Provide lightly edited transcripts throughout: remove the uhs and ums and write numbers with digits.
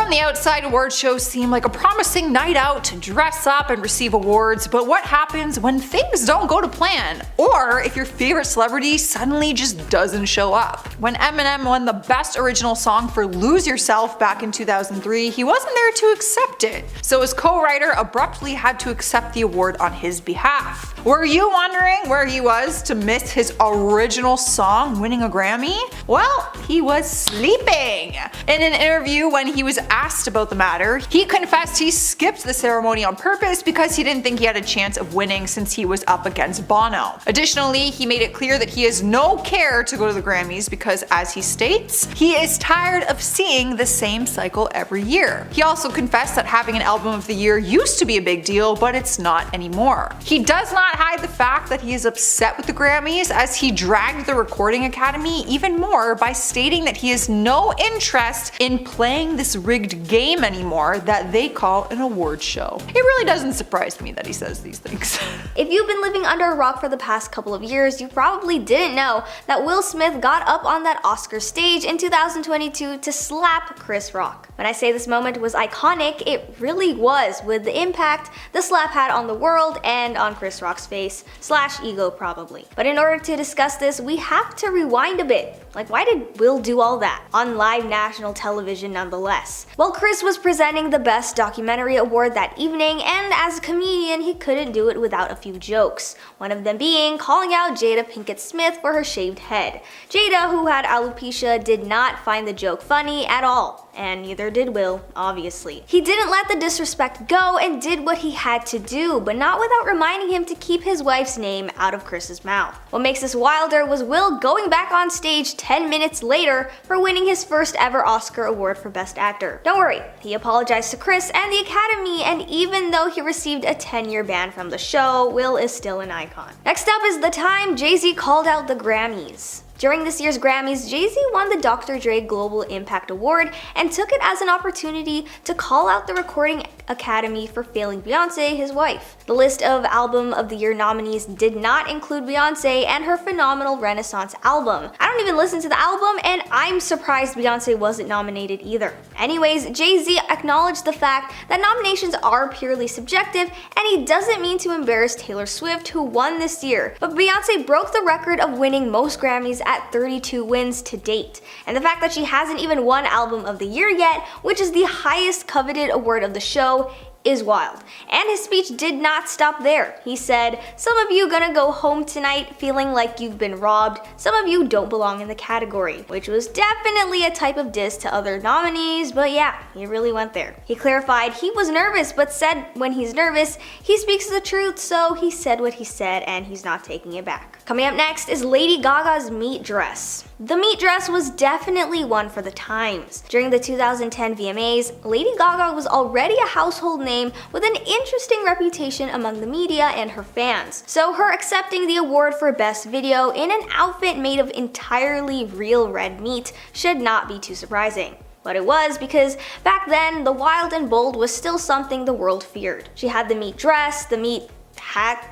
From the outside, award shows seem like a promising night out to dress up and receive awards, but what happens when things don't go to plan? Or if your favorite celebrity suddenly just doesn't show up? When Eminem won the Best Original Song for Lose Yourself back in 2003, he wasn't there to accept it, so his co-writer abruptly had to accept the award on his behalf. Were you wondering where he was to miss his original song winning a Grammy? Well, he was sleeping. In an interview when he was asked about the matter, he confessed he skipped the ceremony on purpose because he didn't think he had a chance of winning since he was up against Bono. Additionally, he made it clear that he has no care to go to the Grammys because, as he states, he is tired of seeing the same cycle every year. He also confessed that having an album of the year used to be a big deal, but it's not anymore. He does not hide the fact that he is upset with the Grammys, as he dragged the Recording Academy even more by stating that he has no interest in playing this rigged game anymore that they call an award show. It really doesn't surprise me that he says these things. If you've been living under a rock for the past couple of years, you probably didn't know that Will Smith got up on that Oscar stage in 2022 to slap Chris Rock. When I say this moment was iconic, it really was, with the impact the slap had on the world and on Chris Rock's face / ego probably. But in order to discuss this, we have to rewind a bit. Like, why did Will do all that on live national television nonetheless? Well, Chris was presenting the Best Documentary Award that evening, and as a comedian, he couldn't do it without a few jokes. One of them being calling out Jada Pinkett Smith for her shaved head. Jada, who had alopecia, did not find the joke funny at all, and neither did Will, obviously. He didn't let the disrespect go and did what he had to do, but not without reminding him to keep his wife's name out of Chris's mouth. What makes this wilder was Will going back on stage 10 minutes later for winning his first ever Oscar award for Best Actor. Don't worry, he apologized to Chris and the Academy, and even though he received a 10-year ban from the show, Will is still an icon. Next up is the time Jay-Z called out the Grammys. During this year's Grammys, Jay-Z won the Dr. Dre Global Impact Award and took it as an opportunity to call out the Recording Academy for failing Beyonce, his wife. The list of Album of the Year nominees did not include Beyonce and her phenomenal Renaissance album. I don't even listen to the album, and I'm surprised Beyonce wasn't nominated either. Anyways, Jay-Z acknowledged the fact that nominations are purely subjective, and he doesn't mean to embarrass Taylor Swift, who won this year. But Beyonce broke the record of winning most Grammys at 32 wins to date. And the fact that she hasn't even won Album of the Year yet, which is the highest coveted award of the show, is wild. And his speech did not stop there. He said, "Some of you gonna go home tonight feeling like you've been robbed. Some of you don't belong in the category," which was definitely a type of diss to other nominees, but yeah, he really went there. He clarified he was nervous, but said when he's nervous, he speaks the truth, so he said what he said and he's not taking it back. Coming up next is Lady Gaga's meat dress. The meat dress was definitely one for the times. During the 2010 VMAs, Lady Gaga was already a household name with an interesting reputation among the media and her fans. So her accepting the award for Best Video in an outfit made of entirely real red meat should not be too surprising. But it was, because back then, the wild and bold was still something the world feared. She had the meat dress, the meat hat,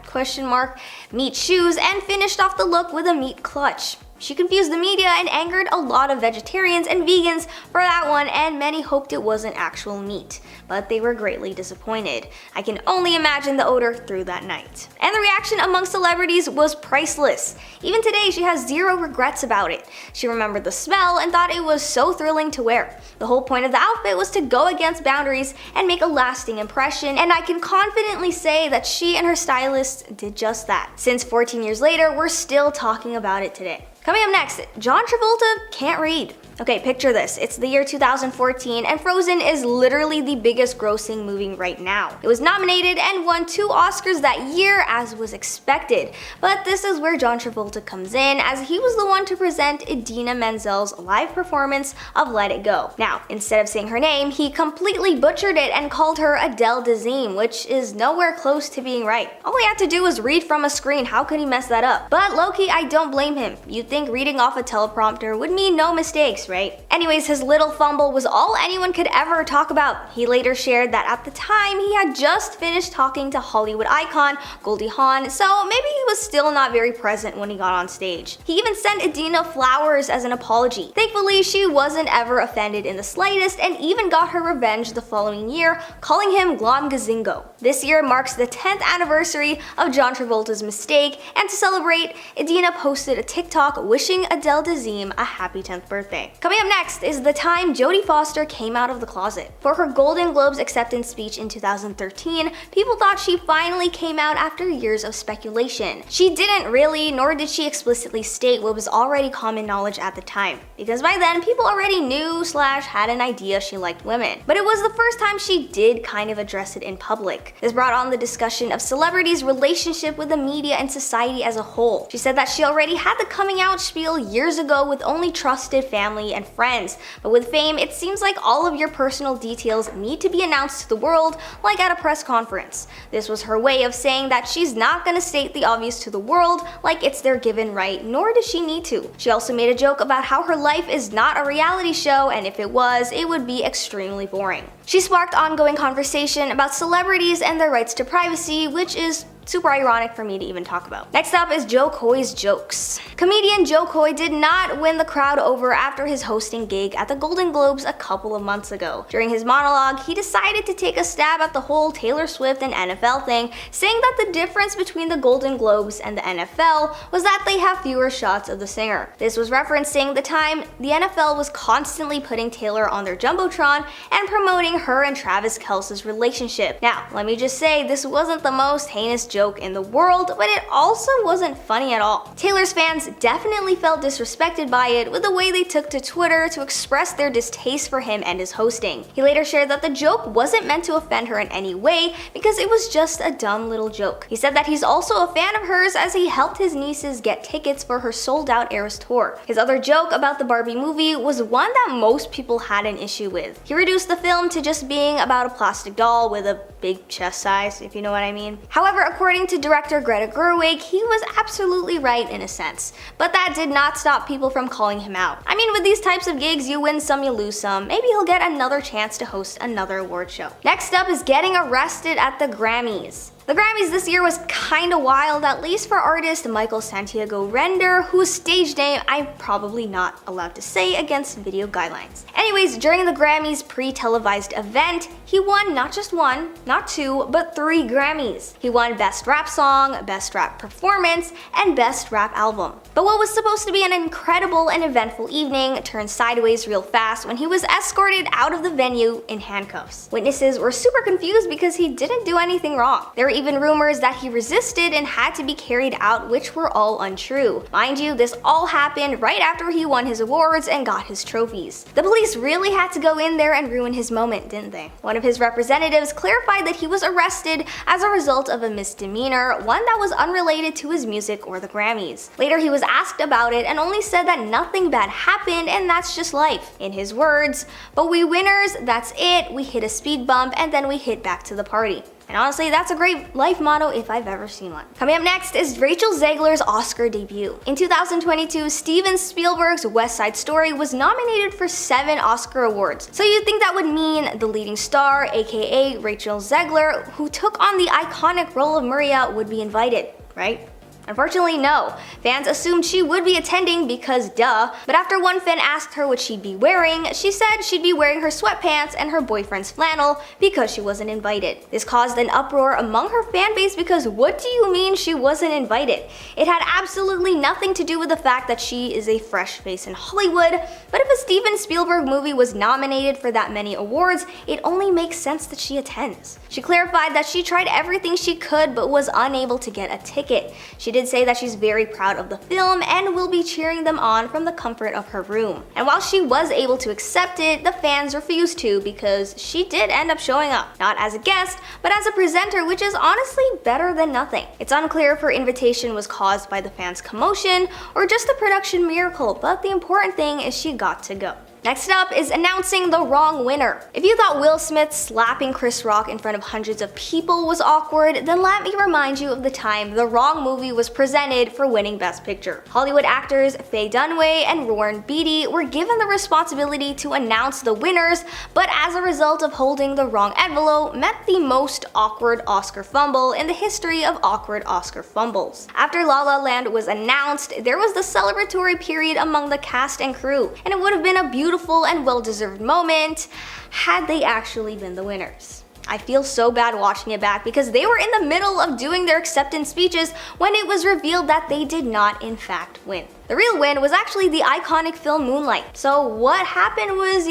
meat shoes, and finished off the look with a meat clutch. She confused the media and angered a lot of vegetarians and vegans for that one, and many hoped it wasn't actual meat, but they were greatly disappointed. I can only imagine the odor through that night. And the reaction among celebrities was priceless. Even today, she has zero regrets about it. She remembered the smell and thought it was so thrilling to wear. The whole point of the outfit was to go against boundaries and make a lasting impression, and I can confidently say that she and her stylist did just that. Since 14 years later, we're still talking about it today. Coming up next, John Travolta can't read. Okay, picture this. It's the year 2014 and Frozen is literally the biggest grossing movie right now. It was nominated and won 2 Oscars that year, as was expected. But this is where John Travolta comes in, as he was the one to present Idina Menzel's live performance of Let It Go. Now, instead of saying her name, he completely butchered it and called her Adele Dazeem, which is nowhere close to being right. All he had to do was read from a screen. How could he mess that up? But low-key, I don't blame him. You'd think reading off a teleprompter would mean no mistakes, Obvious, right? Anyways, his little fumble was all anyone could ever talk about. He later shared that at the time he had just finished talking to Hollywood icon Goldie Hawn, so maybe he was still not very present when he got on stage. He even sent Adina flowers as an apology. Thankfully, she wasn't ever offended in the slightest and even got her revenge the following year, calling him Glom Gazingo. This year marks the 10th anniversary of John Travolta's mistake, and to celebrate, Adina posted a TikTok wishing Adele Dazeem a happy 10th birthday. Coming up next is the time Jodie Foster came out of the closet. For her Golden Globes acceptance speech in 2013, people thought she finally came out after years of speculation. She didn't really, nor did she explicitly state what was already common knowledge at the time, because by then people already knew / had an idea she liked women. But it was the first time she did kind of address it in public. This brought on the discussion of celebrities' relationship with the media and society as a whole. She said that she already had the coming out spiel years ago with only trusted family and friends, but with fame, it seems like all of your personal details need to be announced to the world, like at a press conference. This was her way of saying that she's not gonna state the obvious to the world like it's their given right, nor does she need to. She also made a joke about how her life is not a reality show, and if it was, it would be extremely boring. She sparked ongoing conversation about celebrities and their rights to privacy, which is super ironic for me to even talk about. Next up is Joe Coy's jokes. Comedian Joe Coy did not win the crowd over after his hosting gig at the Golden Globes a couple of months ago. During his monologue, he decided to take a stab at the whole Taylor Swift and NFL thing, saying that the difference between the Golden Globes and the NFL was that they have fewer shots of the singer. This was referencing the time the NFL was constantly putting Taylor on their Jumbotron and promoting her and Travis Kelce's relationship. Now, let me just say, this wasn't the most heinous joke in the world, but it also wasn't funny at all. Taylor's fans definitely felt disrespected by it with the way they took to Twitter to express their distaste for him and his hosting. He later shared that the joke wasn't meant to offend her in any way because it was just a dumb little joke. He said that he's also a fan of hers as he helped his nieces get tickets for her sold-out Eras tour. His other joke about the Barbie movie was one that most people had an issue with. He reduced the film to just being about a plastic doll with a big chest size, if you know what I mean. However, according to director Greta Gerwig, he was absolutely right in a sense, but that did not stop people from calling him out. I mean, with these types of gigs, you win some, you lose some. Maybe he'll get another chance to host another award show. Next up is getting arrested at the Grammys. The Grammys this year was kinda wild, at least for artist Michael Santiago Render, whose stage name I'm probably not allowed to say against video guidelines. Anyways, during the Grammys pre-televised event, he won not just one, not two, but 3 Grammys. He won Best Rap Song, Best Rap Performance, and Best Rap Album. But what was supposed to be an incredible and eventful evening turned sideways real fast when he was escorted out of the venue in handcuffs. Witnesses were super confused because he didn't do anything wrong. There were even rumors that he resisted and had to be carried out, which were all untrue. Mind you, this all happened right after he won his awards and got his trophies. The police really had to go in there and ruin his moment, didn't they? One of his representatives clarified that he was arrested as a result of a misdemeanor, one that was unrelated to his music or the Grammys. Later, he was asked about it and only said that nothing bad happened and that's just life. In his words, "But we winners, that's it, we hit a speed bump and then we hit back to the party." And honestly, that's a great life motto if I've ever seen one. Coming up next is Rachel Zegler's Oscar debut. In 2022, Steven Spielberg's West Side Story was nominated for 7 Oscar awards. So you'd think that would mean the leading star, aka Rachel Zegler, who took on the iconic role of Maria, would be invited, right? Unfortunately, no. Fans assumed she would be attending because duh, but after one fan asked her what she'd be wearing, she said she'd be wearing her sweatpants and her boyfriend's flannel because she wasn't invited. This caused an uproar among her fan base because what do you mean she wasn't invited? It had absolutely nothing to do with the fact that she is a fresh face in Hollywood, but if a Steven Spielberg movie was nominated for that many awards, it only makes sense that she attends. She clarified that she tried everything she could but was unable to get a ticket. She did say that she's very proud of the film and will be cheering them on from the comfort of her room. And while she was able to accept it, the fans refused to because she did end up showing up, not as a guest, but as a presenter, which is honestly better than nothing. It's unclear if her invitation was caused by the fans' commotion or just a production miracle, but the important thing is she got to go. Next up is announcing the wrong winner. If you thought Will Smith slapping Chris Rock in front of hundreds of people was awkward, then let me remind you of the time the wrong movie was presented for winning Best Picture. Hollywood actors Faye Dunaway and Warren Beatty were given the responsibility to announce the winners, but as a result of holding the wrong envelope meant the most awkward Oscar fumble in the history of awkward Oscar fumbles. After La La Land was announced, there was the celebratory period among the cast and crew, and it would have been a beautiful and well-deserved moment had they actually been the winners. I feel so bad watching it back because they were in the middle of doing their acceptance speeches when it was revealed that they did not in fact win. The real win was actually the iconic film Moonlight. So what happened was,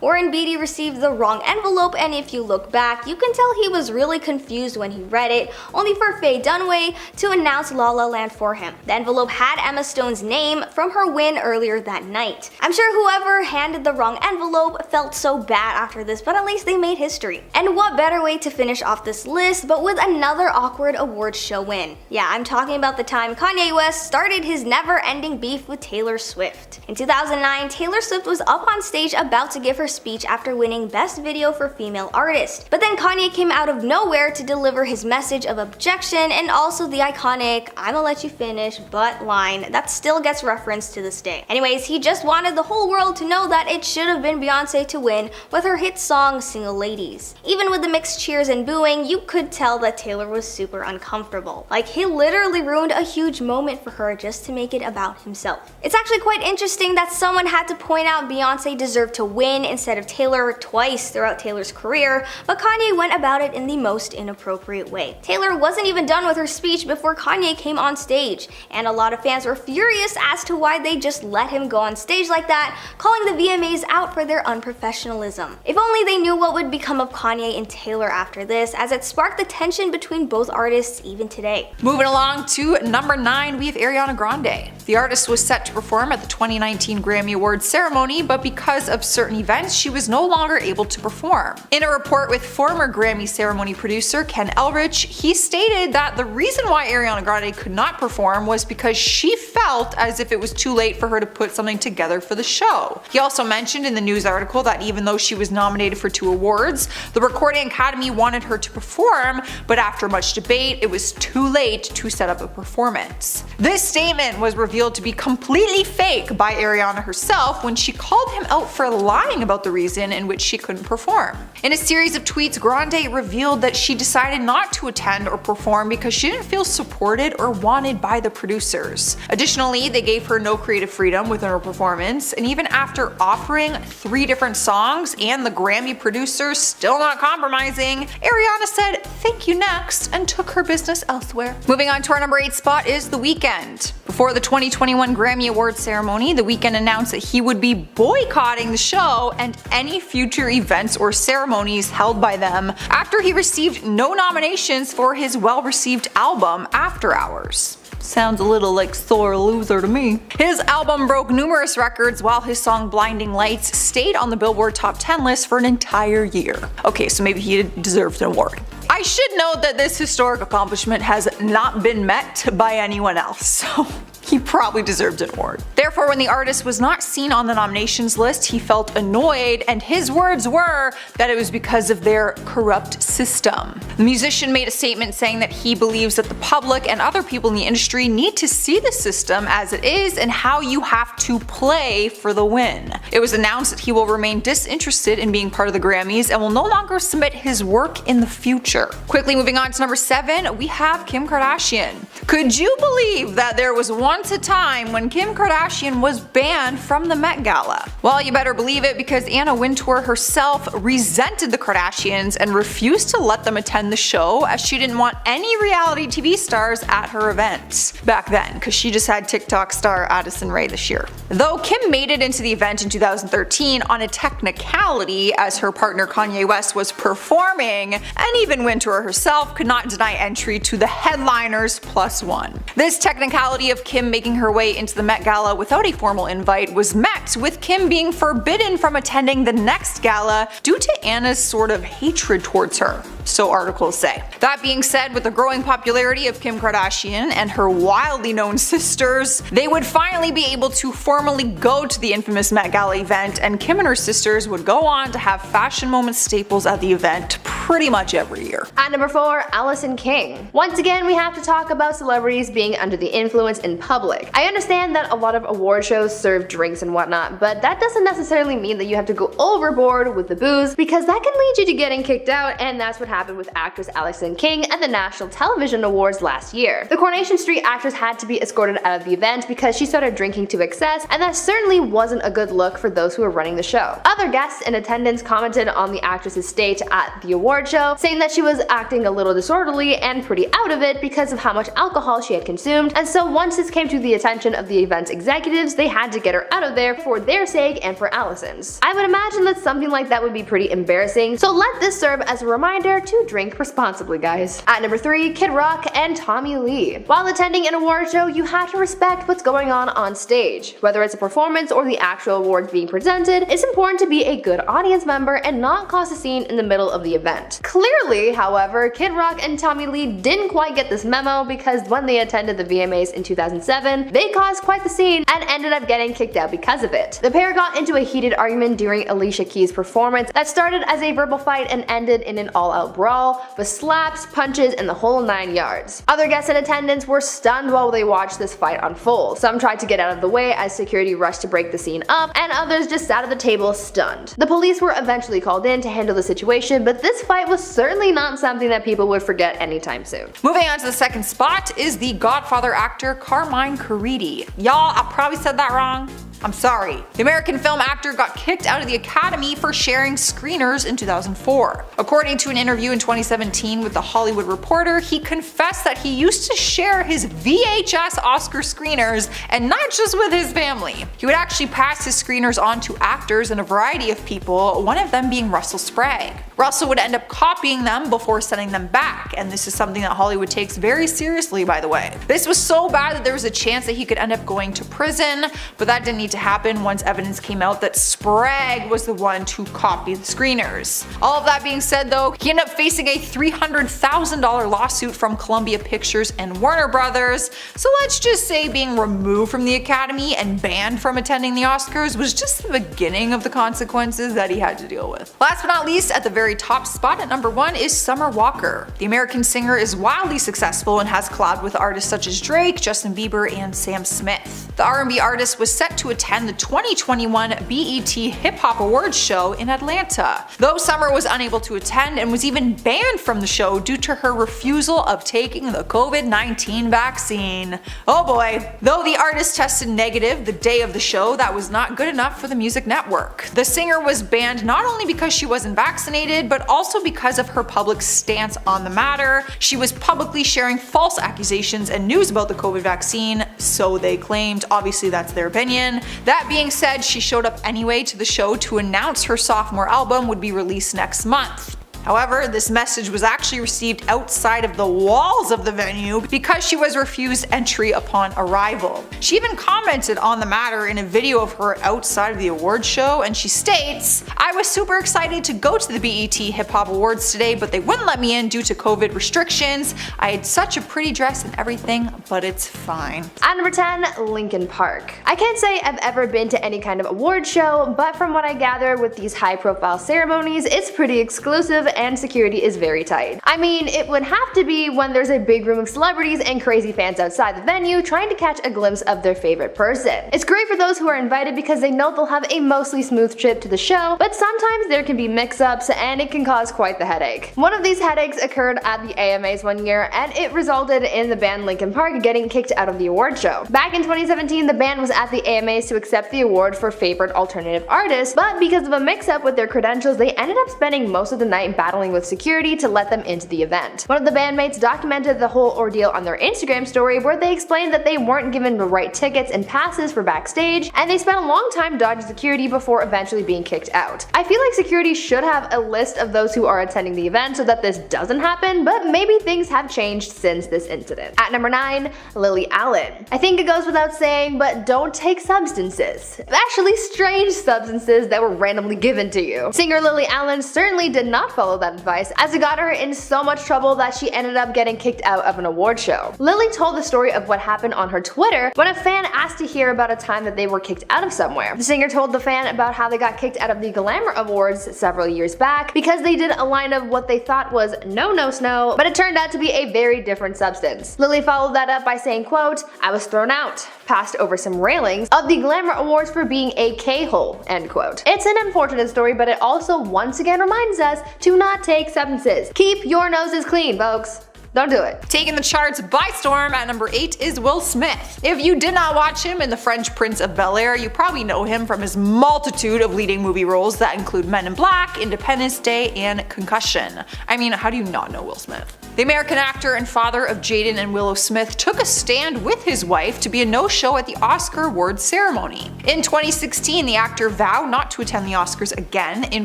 Warren Beatty received the wrong envelope, and if you look back, you can tell he was really confused when he read it, only for Faye Dunaway to announce La La Land for him. The envelope had Emma Stone's name from her win earlier that night. I'm sure whoever handed the wrong envelope felt so bad after this, but at least they made history. And what better way to finish off this list but with another awkward awards show win? Yeah, I'm talking about the time Kanye West started his never-ending beef with Taylor Swift. In 2009, Taylor Swift was up on stage about to give her speech after winning Best Video for Female Artist. But then Kanye came out of nowhere to deliver his message of objection and also the iconic "I'ma let you finish" but line that still gets referenced to this day. Anyways, he just wanted the whole world to know that it should have been Beyonce to win with her hit song Single Ladies. Even with the mixed cheers and booing, you could tell that Taylor was super uncomfortable. Like, he literally ruined a huge moment for her just to make it about himself. It's actually quite interesting that someone had to point out Beyonce deserved to win instead of Taylor twice throughout Taylor's career, but Kanye went about it in the most inappropriate way. Taylor wasn't even done with her speech before Kanye came on stage, and a lot of fans were furious as to why they just let him go on stage like that, calling the VMAs out for their unprofessionalism. If only they knew what would become of Kanye and Taylor after this, as it sparked the tension between both artists even today. Moving along to number 9, we have Ariana Grande. The artist was set to perform at the 2019 Grammy Awards ceremony, but because of certain events, she was no longer able to perform. In a report with former Grammy ceremony producer Ken Elrich, he stated that the reason why Ariana Grande could not perform was because she felt as if it was too late for her to put something together for the show. He also mentioned in the news article that even though she was nominated for 2 awards, the Recording Academy wanted her to perform, but after much debate, it was too late to set up a performance. This statement was revealed to be completely fake by Ariana herself when she called him out for lying about the reason in which she couldn't perform. In a series of tweets, Grande revealed that she decided not to attend or perform because she didn't feel supported or wanted by the producers. Additionally, they gave her no creative freedom within her performance, and even after offering 3 different songs and the Grammy producers still not compromising, Ariana said "thank you next" and took her business elsewhere. Moving on to our number 8 spot is The Weeknd. Before the 2021 Grammy Awards ceremony, The Weeknd announced that he would be boycotting the show and any future events or ceremonies held by them after he received no nominations for his well-received album After Hours. Sounds a little like Sore Loser to me. His album broke numerous records while his song Blinding Lights stayed on the Billboard Top 10 list for an entire year. Okay, so maybe he deserved an award. I should note that this historic accomplishment has not been met by anyone else, so he probably deserved an award. Therefore, when the artist was not seen on the nominations list, he felt annoyed, and his words were that it was because of their corrupt system. The musician made a statement saying that he believes that the public and other people in the industry need to see the system as it is and how you have to play for the win. It was announced that he will remain disinterested in being part of the Grammys and will no longer submit his work in the future. Quickly moving on to number 7, we have Kim Kardashian. Could you believe that there was once a time when Kim Kardashian was banned from the Met Gala? Well, you better believe it, because Anna Wintour herself resented the Kardashians and refused to let them attend the show, as she didn't want any reality TV stars at her events back then, because she just had TikTok star Addison Rae this year. Though Kim made it into the event in 2013 on a technicality, as her partner Kanye West was performing, and even Wintour herself could not deny entry to the headliners +1. This technicality of Kim Kim making her way into the Met Gala without a formal invite was met with Kim being forbidden from attending the next gala due to Anna's sort of hatred towards her, so articles say. That being said, with the growing popularity of Kim Kardashian and her wildly known sisters, they would finally be able to formally go to the infamous Met Gala event, and Kim and her sisters would go on to have fashion moment staples at the event pretty much every year. At number 4, Allison King. Once again, we have to talk about celebrities being under the influence in public. I understand that a lot of award shows serve drinks and whatnot, but that doesn't necessarily mean that you have to go overboard with the booze, because that can lead you to getting kicked out, and that's what happened with actress Allison King at the National Television Awards last year. The Coronation Street actress had to be escorted out of the event because she started drinking to excess, and that certainly wasn't a good look for those who were running the show. Other guests in attendance commented on the actress's state at the award show, saying that she was acting a little disorderly and pretty out of it because of how much alcohol she had consumed, and so once this came to the attention of the event's executives, they had to get her out of there for their sake and for Allison's. I would imagine that something like that would be pretty embarrassing, so let this serve as a reminder to drink responsibly, guys. At number 3, Kid Rock and Tommy Lee. While attending an award show, you have to respect what's going on stage. Whether it's a performance or the actual awards being presented, it's important to be a good audience member and not cause a scene in the middle of the event. Clearly, however, Kid Rock and Tommy Lee didn't quite get this memo, because when they attended the VMAs in 2007, they caused quite the scene and ended up getting kicked out because of it. The pair got into a heated argument during Alicia Keys' performance that started as a verbal fight and ended in an all-out brawl, with slaps, punches, and the whole 9 yards. Other guests in attendance were stunned while they watched this fight unfold. Some tried to get out of the way as security rushed to break the scene up, and others just sat at the table stunned. The police were eventually called in to handle the situation, but this fight was certainly not something that people would forget anytime soon. Moving on to the second spot is the Godfather actor Carmine Caridi. Y'all, I probably said that wrong. I'm sorry. The American film actor got kicked out of the Academy for sharing screeners in 2004. According to an interview in 2017 with The Hollywood Reporter, he confessed that he used to share his VHS Oscar screeners, and not just with his family. He would actually pass his screeners on to actors and a variety of people, one of them being Russell Sprague. Russell would end up copying them before sending them back, and this is something that Hollywood takes very seriously, by the way. This was so bad that there was a chance that he could end up going to prison, but that didn't need to happen once evidence came out that Sprague was the one to copy the screeners. All of that being said though, he ended up facing a $300,000 lawsuit from Columbia Pictures and Warner Brothers, so let's just say being removed from the Academy and banned from attending the Oscars was just the beginning of the consequences that he had to deal with. Last but not least, at the very top spot at number 1 is Summer Walker. The American singer is wildly successful and has collabed with artists such as Drake, Justin Bieber, and Sam Smith. The R&B artist was set to attend the 2021 BET Hip Hop Awards show in Atlanta, though Summer was unable to attend and was even banned from the show due to her refusal of taking the COVID-19 vaccine. Oh boy. Though the artist tested negative the day of the show, that was not good enough for the music network. The singer was banned not only because she wasn't vaccinated, but also because of her public stance on the matter. She was publicly sharing false accusations and news about the COVID vaccine, so they claimed. Obviously that's their opinion. That being said, she showed up anyway to the show to announce her sophomore album would be released next month. However, this message was actually received outside of the walls of the venue because she was refused entry upon arrival. She even commented on the matter in a video of her outside of the awards show, and she states, "I was super excited to go to the BET Hip Hop Awards today, but they wouldn't let me in due to COVID restrictions. I had such a pretty dress and everything, but it's fine." At number 10, Linkin Park. I can't say I've ever been to any kind of award show, but from what I gather with these high-profile ceremonies, it's pretty exclusive and security is very tight. I mean, it would have to be when there's a big room of celebrities and crazy fans outside the venue trying to catch a glimpse of their favorite person. It's great for those who are invited because they know they'll have a mostly smooth trip to the show, but sometimes there can be mix-ups and it can cause quite the headache. One of these headaches occurred at the AMAs one year, and it resulted in the band Linkin Park getting kicked out of the award show. Back in 2017, the band was at the AMAs to accept the award for favorite alternative artist, but because of a mix-up with their credentials, they ended up spending most of the night back battling with security to let them into the event. One of the bandmates documented the whole ordeal on their Instagram story, where they explained that they weren't given the right tickets and passes for backstage, and they spent a long time dodging security before eventually being kicked out. I feel like security should have a list of those who are attending the event so that this doesn't happen, but maybe things have changed since this incident. At number 9, Lily Allen. I think it goes without saying, but don't take substances. Actually, strange substances that were randomly given to you. Singer Lily Allen certainly did not follow that advice, as it got her in so much trouble that she ended up getting kicked out of an award show. Lily told the story of what happened on her Twitter when a fan asked to hear about a time that they were kicked out of somewhere. The singer told the fan about how they got kicked out of the Glamour Awards several years back because they did a line of what they thought was "no no snow," but it turned out to be a very different substance. Lily followed that up by saying, quote, "I was thrown out, passed over some railings of the Glamour Awards for being a K-hole," end quote. It's an unfortunate story, but it also once again reminds us to not take substances. Keep your noses clean, folks. Don't do it. Taking the charts by storm at number 8 is Will Smith. If you did not watch him in The French Prince of Bel-Air, you probably know him from his multitude of leading movie roles that include Men in Black, Independence Day, and Concussion. I mean, how do you not know Will Smith? The American actor and father of Jaden and Willow Smith took a stand with his wife to be a no-show at the Oscar awards ceremony. In 2016, the actor vowed not to attend the Oscars again in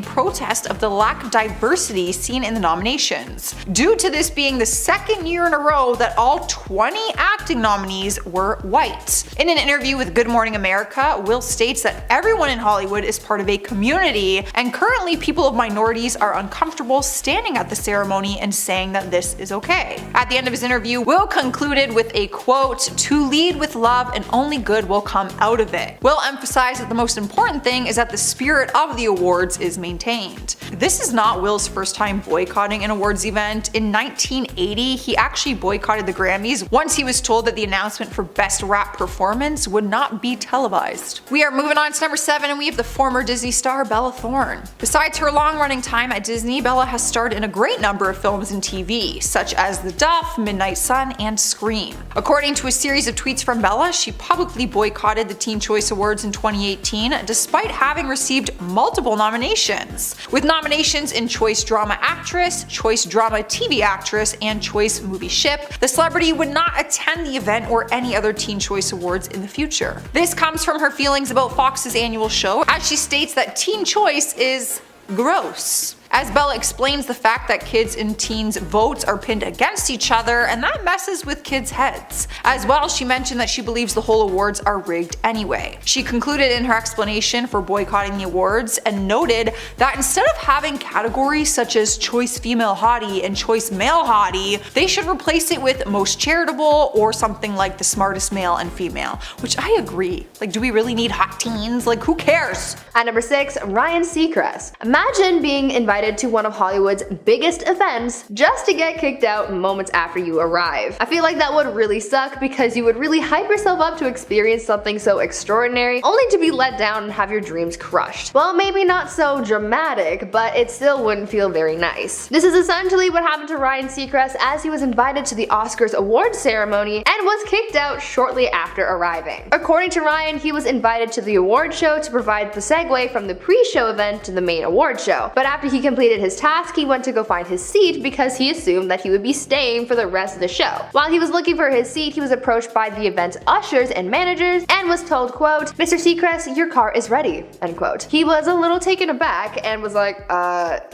protest of the lack of diversity seen in the nominations, due to this being the second year in a row that all 20 acting nominees were white. In an interview with Good Morning America, Will states that everyone in Hollywood is part of a community, and currently people of minorities are uncomfortable standing at the ceremony and saying that this is okay. At the end of his interview, Will concluded with a quote, "To lead with love and only good will come out of it." Will emphasized that the most important thing is that the spirit of the awards is maintained. This is not Will's first time boycotting an awards event. In 1980, he actually boycotted the Grammys once he was told that the announcement for Best Rap Performance would not be televised. We are moving on to number 7, and we have the former Disney star Bella Thorne. Besides her long-running time at Disney, Bella has starred in a great number of films and TV, such as The Duff, Midnight Sun, and Scream. According to a series of tweets from Bella, she publicly boycotted the Teen Choice Awards in 2018 despite having received multiple nominations, with nominations in Choice Drama Actress, Choice Drama TV Actress, and Choice Movie Ship. The celebrity would not attend the event or any other Teen Choice Awards in the future. This comes from her feelings about Fox's annual show, as she states that Teen Choice is gross. As Bella explains the fact that kids and teens' votes are pinned against each other, and that messes with kids' heads. As well, she mentioned that she believes the whole awards are rigged anyway. She concluded in her explanation for boycotting the awards and noted that instead of having categories such as Choice Female Hottie and Choice Male Hottie, they should replace it with Most Charitable or something like the Smartest Male and Female, which I agree. Like, do we really need hot teens? Like, who cares? At number 6, Ryan Seacrest. Imagine being invited to one of Hollywood's biggest events just to get kicked out moments after you arrive. I feel like that would really suck because you would really hype yourself up to experience something so extraordinary only to be let down and have your dreams crushed. Well, maybe not so dramatic, but it still wouldn't feel very nice. This is essentially what happened to Ryan Seacrest as he was invited to the Oscars awards ceremony and was kicked out shortly after arriving. According to Ryan, he was invited to the award show to provide the segue from the pre-show event to the main award show, but after he completed his task, he went to go find his seat because he assumed that he would be staying for the rest of the show. While he was looking for his seat, he was approached by the event's ushers and managers and was told, quote, "Mr. Seacrest, your car is ready," end quote. He was a little taken aback and was like,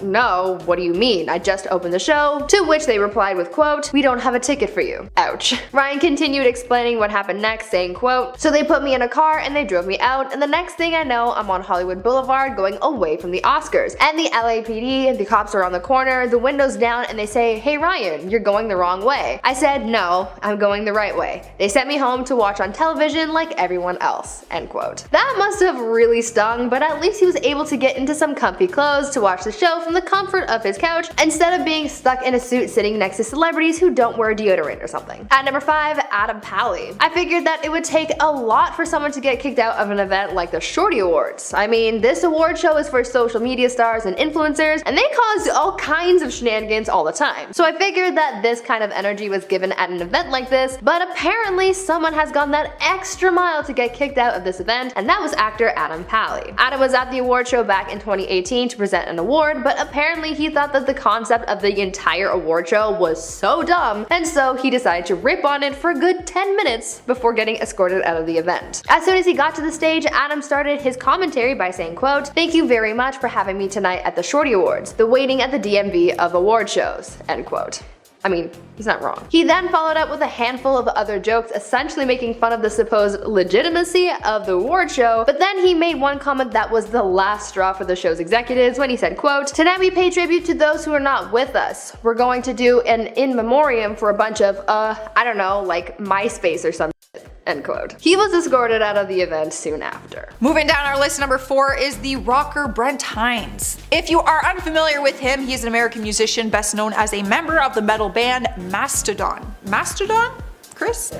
no, what do you mean? I just opened the show," to which they replied with, quote, "We don't have a ticket for you." Ouch. Ryan continued explaining what happened next, saying, quote, "So they put me in a car and they drove me out, and the next thing I know, I'm on Hollywood Boulevard going away from the Oscars, and the LAPD, the cops are on the corner, the windows down, and they say, 'Hey Ryan, you're going the wrong way.' I said, 'No, I'm going the right way.' They sent me home to watch on television like everyone else," end quote. That must have really stung, but at least he was able to get into some comfy clothes to watch the show from the comfort of his couch instead of being stuck in a suit sitting next to celebrities who don't wear deodorant or something. At number 5, Adam Pally. I figured that it would take a lot for someone to get kicked out of an event like the Shorty Awards. I mean, this award show is for social media stars and influencers, singers, and they caused all kinds of shenanigans all the time. So I figured that this kind of energy was given at an event like this, but apparently someone has gone that extra mile to get kicked out of this event, and that was actor Adam Pally. Adam was at the award show back in 2018 to present an award, but apparently he thought that the concept of the entire award show was so dumb, and so he decided to rip on it for a good 10 minutes before getting escorted out of the event. As soon as he got to the stage, Adam started his commentary by saying, quote, "Thank you very much for having me tonight at the Shorty Awards, the waiting at the DMV of award shows," end quote. I mean, he's not wrong. He then followed up with a handful of other jokes, essentially making fun of the supposed legitimacy of the award show, but then he made one comment that was the last straw for the show's executives when he said, quote, "Tonight we pay tribute to those who are not with us. We're going to do an in memoriam for a bunch of, I don't know, like MySpace or something." End quote. He was escorted out of the event soon after. Moving down our list, number 4 is the rocker Brent Hinds. If you are unfamiliar with him, he is an American musician best known as a member of the metal band Mastodon. Mastodon? Chris?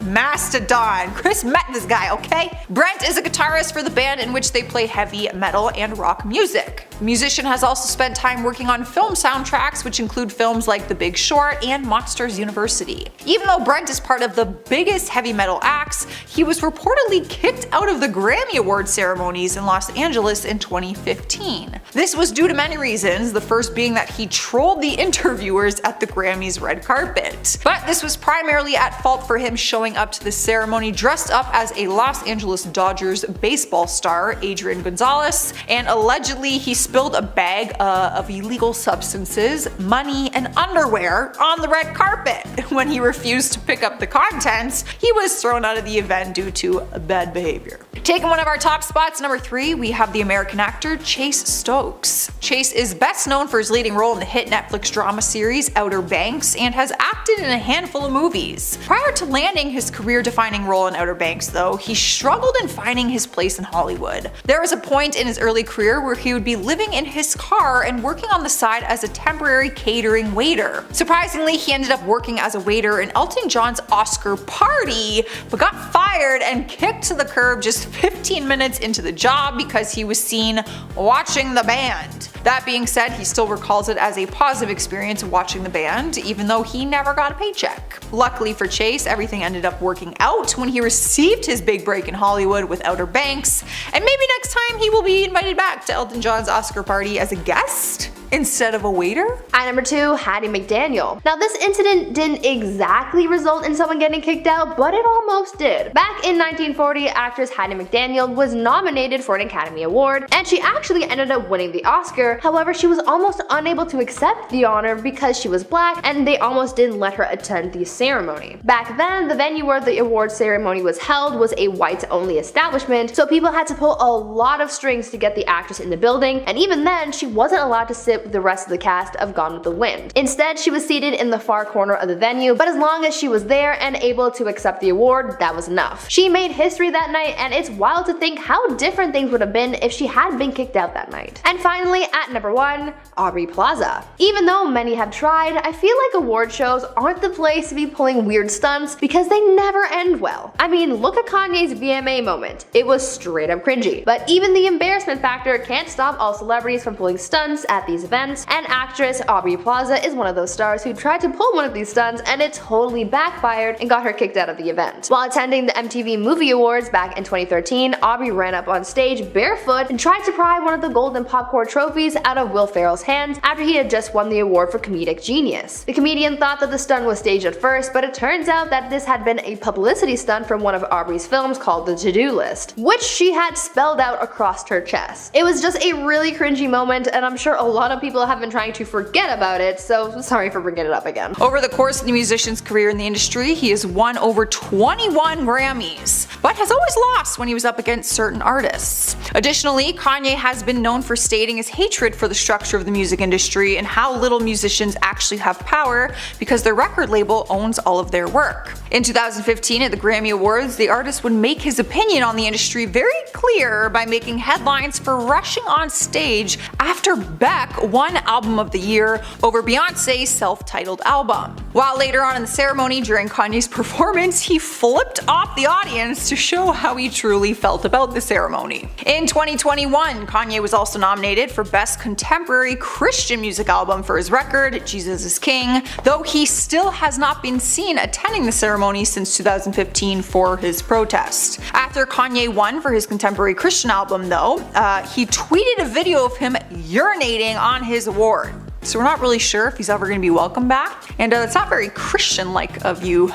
Mastodon. Chris met this guy, okay? Brent is a guitarist for the band in which they play heavy metal and rock music. The musician has also spent time working on film soundtracks, which include films like The Big Short and Monsters University. Even though Brent is part of the biggest heavy metal acts, he was reportedly kicked out of the Grammy Award ceremonies in Los Angeles in 2015. This was due to many reasons, the first being that he trolled the interviewers at the Grammys red carpet. But this was primarily at fault for him showing up to the ceremony dressed up as a Los Angeles Dodgers baseball star, Adrian Gonzalez, and allegedly he spilled a bag of illegal substances, money, and underwear on the red carpet. When he refused to pick up the contents, he was thrown out of the event due to bad behavior. Taking one of our top spots, number 3, we have the American actor Chase Stokes. Chase is best known for his leading role in the hit Netflix drama series Outer Banks and has acted in a handful of movies. Prior to landing his career-defining role in Outer Banks, though, he struggled in finding his place in Hollywood. There was a point in his early career where he would be living in his car and working on the side as a temporary catering waiter. Surprisingly, he ended up working as a waiter in Elton John's Oscar party, but got fired and kicked to the curb just 15 minutes into the job because he was seen watching the band. That being said, he still recalls it as a positive experience watching the band, even though he never got a paycheck. Luckily for Chase, everything ended up working out when he received his big break in Hollywood with Outer Banks, and maybe next time he will be invited back to Elton John's Oscar party as a guest instead of a waiter. At number 2, Hattie McDaniel. Now this incident didn't exactly result in someone getting kicked out, but it almost did. Back in 1940, actress Hattie McDaniel was nominated for an Academy Award, and she actually ended up winning the Oscar. However, she was almost unable to accept the honor because she was black, and they almost didn't let her attend the ceremony. Back then, the venue where the award ceremony was held was a whites-only establishment, so people had to pull a lot of strings to get the actress in the building, and even then, she wasn't allowed to sit with the rest of the cast of Gone with the Wind. Instead, she was seated in the far corner of the venue, but as long as she was there and able to accept the award, that was enough. She made history that night, and it's wild to think how different things would have been if she had been kicked out that night. And finally, at number 1, Aubrey Plaza. Even though many have tried, I feel like award shows aren't the place to be pulling weird stunts because they never end well. I mean, look at Kanye's VMA moment. It was straight up cringy. But even the embarrassment factor can't stop all celebrities from pulling stunts at these events, and actress Aubrey Plaza is one of those stars who tried to pull one of these stunts and it totally backfired and got her kicked out of the event. While attending the MTV Movie Awards back in 2013, Aubrey ran up on stage barefoot and tried to pry one of the golden popcorn trophies out of Will Ferrell's hands after he had just won the award for comedic genius. The comedian thought that the stunt was staged at first, but it turns out that this had been a publicity stunt from one of Aubrey's films called The To-Do List, which she had spelled out across her chest. It was just a really cringy moment, and I'm sure a lot of people have been trying to forget about it, so sorry for bringing it up again. Over the course of the musician's career in the industry, he has won over 21 Grammys, but has always lost when he was up against certain artists. Additionally, Kanye has been known for stating his hatred for the structure of the music industry and how little musicians actually have power because their record label owns all of their work. In 2015 at the Grammy Awards, the artist would make his opinion on the industry very clear by making headlines for rushing on stage after Beck won Album of the Year over Beyonce's self-titled album. While later on in the ceremony during Kanye's performance, he flipped off the audience to show how he truly felt about the ceremony. In 2021, Kanye was also nominated for Best Contemporary Christian Music Album for his record, Jesus is King, though he still has not been seen attending the ceremony since 2015 for his protest. After Kanye won for his Contemporary Christian album though, he tweeted a video of him urinating on his award. So we're not really sure if he's ever going to be welcomed back, and it's not very Christian-like of you,